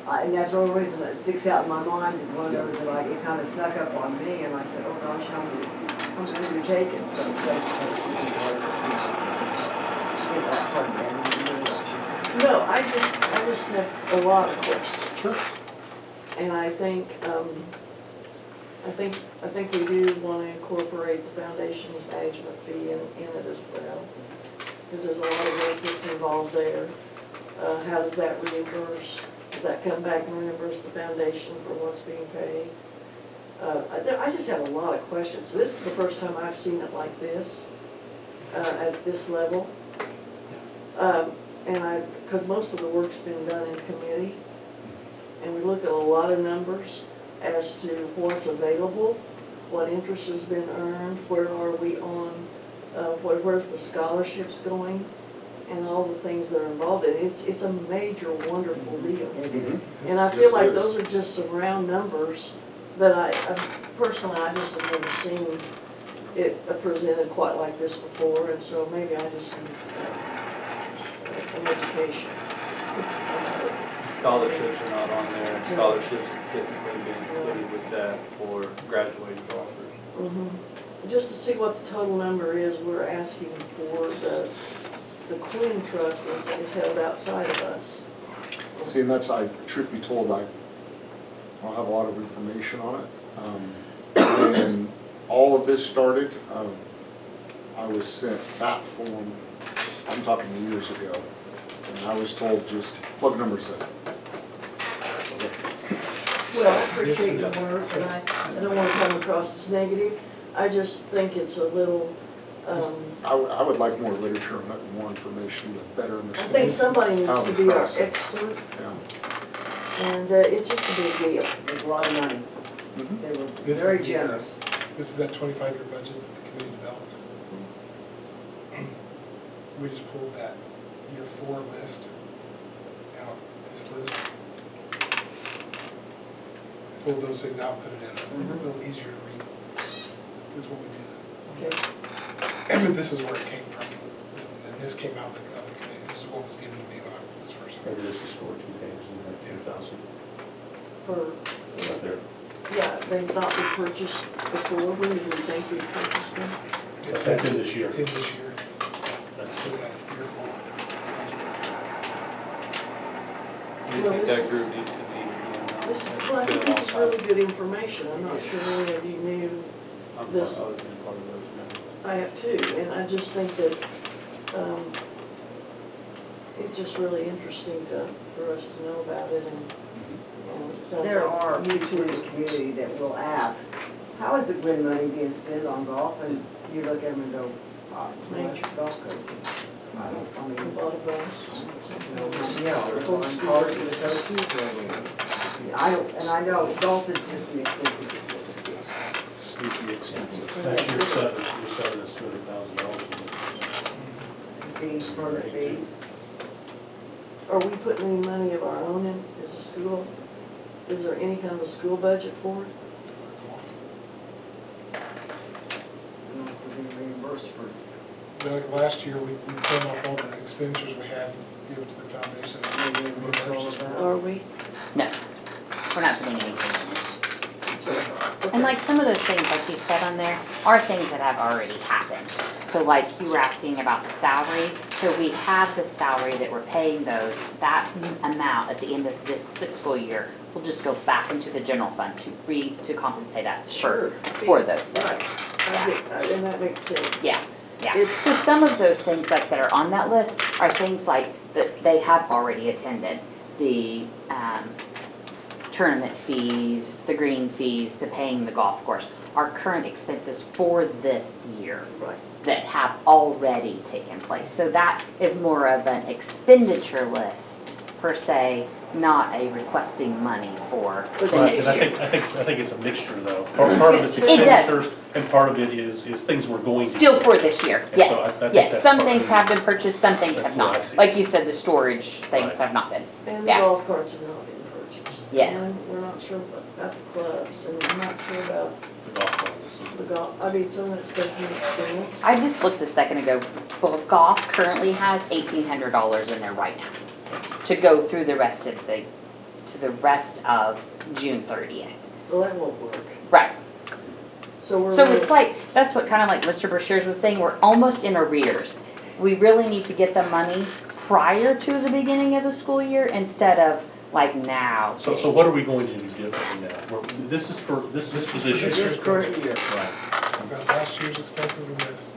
and that's the only reason that sticks out in my mind, is one of those that like, it kind of snuck up on me, and I said, oh gosh, I'm going to be taken, so that's get that part down. No, I just have a lot of questions. Sure. And I think we do want to incorporate the foundation's management fee in it as well. Because there's a lot of work that's involved there. How does that reimburse the Does that come back and reimburse the foundation for what's being paid? I just have a lot of questions. This is the first time I've seen it like this, at this level. Because most of the work's been done in committee, and we look at a lot of numbers as to what's available, what interest has been earned, where are we on, where's the scholarships going, and all the things that are involved in it. It's a major, wonderful deal. And I feel like those are just some round numbers that I personally, I just have never seen it presented quite like this before, and so maybe I just need an education. Scholarships are not on there. Scholarships typically be included with that for graduating golfers. Just to see what the total number is, we're asking for the Queen Trust is held outside of us. See, and that's, truth be told, I don't have a lot of information on it. When all of this started, I was sent that form, I'm talking years ago, and I was told just plug numbers in. Well, I appreciate the words, and I don't want to come across as negative. I just think it's a little, I would like more literature on it, more information, to better I understand. think somebody needs how to the be our process- expert, Yeah. and it's just a big deal. There's a lot of money. Mhm. They were This very is the, generous. This is that 25-year budget that the committee developed. We just pulled that year 4 list out, this list. Pulled those things out, put it in, a little easier to read, is what we did. Okay. But this is where it came from, and this came out of the committee, this is what was given to me when I was first. Maybe there's a storage containers in there, 10,000, For, right there. yeah, they've not been purchased before. When did we think we purchased them? That's in this year. It's in this year. That's So that year 4. Do you think that group needs to be reviewed? This is, well, I think this is really good information. I'm not sure any of you knew this. I was in part of those members. I have too, and I just think that, it's just really interesting for us to know about it, and it sounds There like are you people in the too. community that will ask, how is the Glen money being spent on golf? And you look at them and go, oh, it's major golf course. I A mean, lot of us. yeah, we're going cars to the coaches, and I know golf is just an expensive sport. Sneaky expensive. That's year 7, year 7 is $200,000. Fees, permit fees. Are we putting any money of our own in as a school? Is there any kind of a school budget for it? I don't know if we're being reimbursed for. Like last year, we came off all the expenditures we had, give it to the foundation. and they reimbursed us for it. Are we? No, we're not putting anything in there. And like some of those things, like you said on there, are things that have already happened. So like you were asking about the salary, so we have the salary that we're paying those, that amount at the end of this fiscal year will just go back into the general fund to compensate us for those things. Right. And that makes sense. Yeah, yeah. It's- So some of those things like that are on that list are things like that they have already attended. The tournament fees, the green fees, the paying the golf course, are current expenses for this year Right. that have already taken place. So that is more of an expenditure list per se, not a requesting money for the Right, next and year. I think it's a mixture though. Part of it's It does. expenditures, and part of it is things we're going to. Still for this year, And so I yes, think yes. that's Some part of things it. have been purchased, some things That's have what I not. see. Like you said, the storage things Right. have not been. And the Yeah. golf carts have not been purchased. Yes. And we're not sure about the clubs, and I'm not sure about The golf clubs. the golf. I mean, some of that stuff makes sense. I just looked a second ago, golf currently has $1,800 in there right now to go through the rest of June 30th. Well, that won't work. Right. So we're. So it's like, that's what kind of like Mr. Brashears was saying, we're almost in arrears. We really need to get the money prior to the beginning of the school year instead of like now. So what are we going to do differently now? This is for this position. This current year. Right. I've got last year's expenses and this,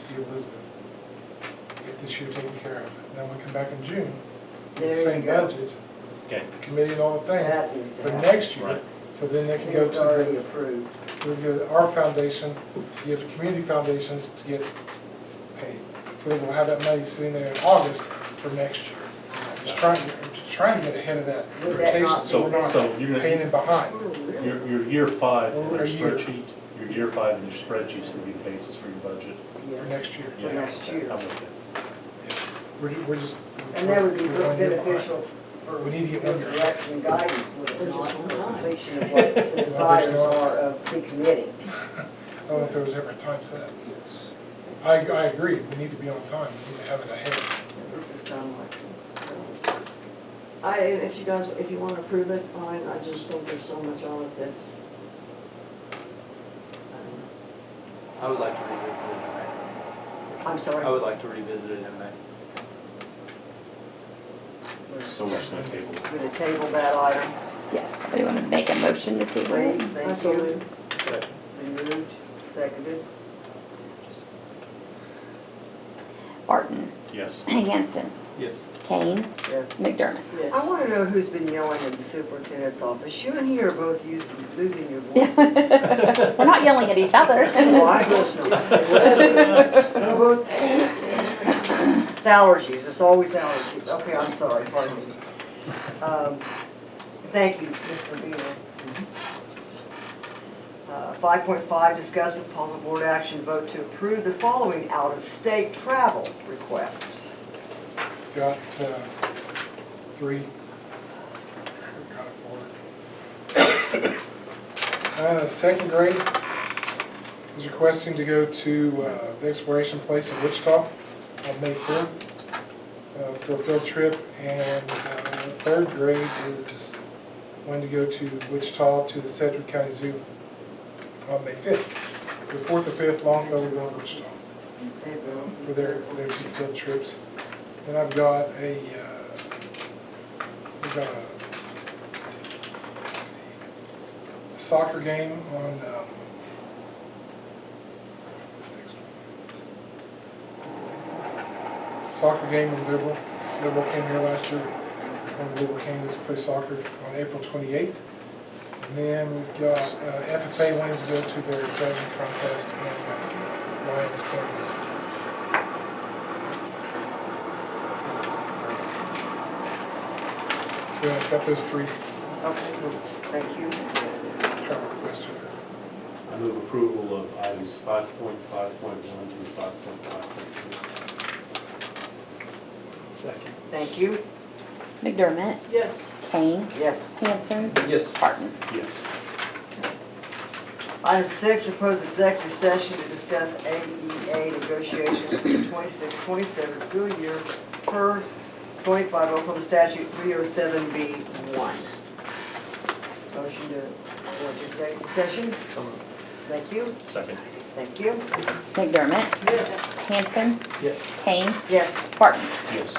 to Elizabeth. Get this year taken care of. Then we come back in June, There you same go. budget, Okay, the committee and all the things That needs to for happen. next year. right. So then they can go It's already to approved. our foundation, give community foundations to get paid. So then we'll have that money sitting there in August for next year. Just trying to get ahead of that Would that rotation, not so we're not So you're paying gonna, in behind. your year 5 in Or your a year. spreadsheet, your year 5 in your spreadsheet's gonna be the basis for your budget. Yes. For next year. For Yeah, next year. I'm with you. We're just. And that would be we're 1 year behind. beneficial for We need to get 1 year. direction and guidance, would it We're not, just for on time. completion of what the desires are of the committee. I don't know if there was ever a time set. Yes. I agree, we need to be on time, we need to have it ahead. This is kind of like, If you guys, if you want to approve it, fine, I just think there's so much on it that's, I don't know. I would like to revisit it in May. I'm sorry. I would like to revisit it in May. So we're just gonna table it. We're going to table that item. Yes, somebody want to make a motion to table it? Please, I thank so you. moved. Been moved, seconded. Barton, Yes. Hanson, Yes. Kane, Yes. McDermott. I Yes. want to know who's been yelling in the superintendent's office. You and he are both losing your voices. We're not yelling at each other. Oh, I hope not. You're both- It's allergies, it's always allergies. Okay, I'm sorry, pardon me. Thank you, Mr. Beal. 5.5, discuss with possible board action vote to approve the following out-of-state travel request. Got three. Got four. Second grade is requesting to go to the exploration place in Wichita on May 4th for a field trip, and third grade is wanting to go to Wichita to the Sedgwick County Zoo on May 5th. So 4th or 5th, Longfellow, we're going to Wichita for their two field trips. Then I've got we've got let's see, a soccer game on, next one. Soccer game in Liberal. Liberal came here last year. One of Liberal Kansas play soccer on April 28th. And then we've got FFA wanting to go to their judging contest in Lyons, Kansas. Yeah, I've got those three Okay, thank you. travel question. I move approval of items 5.5.1 through 5.5.2. Second. Thank you. McDermott, Yes. Kane, Yes. Hanson, Yes. Barton. Yes. Item 6, proposed executive session to discuss AEA negotiations for the 26-27 school year per 25 Oklahoma statute 307B1. Motion to go into executive session. So moved. Thank you. Second. Thank you. McDermott, Yes. Hanson, Yes. Kane, Yes. Barton. Yes.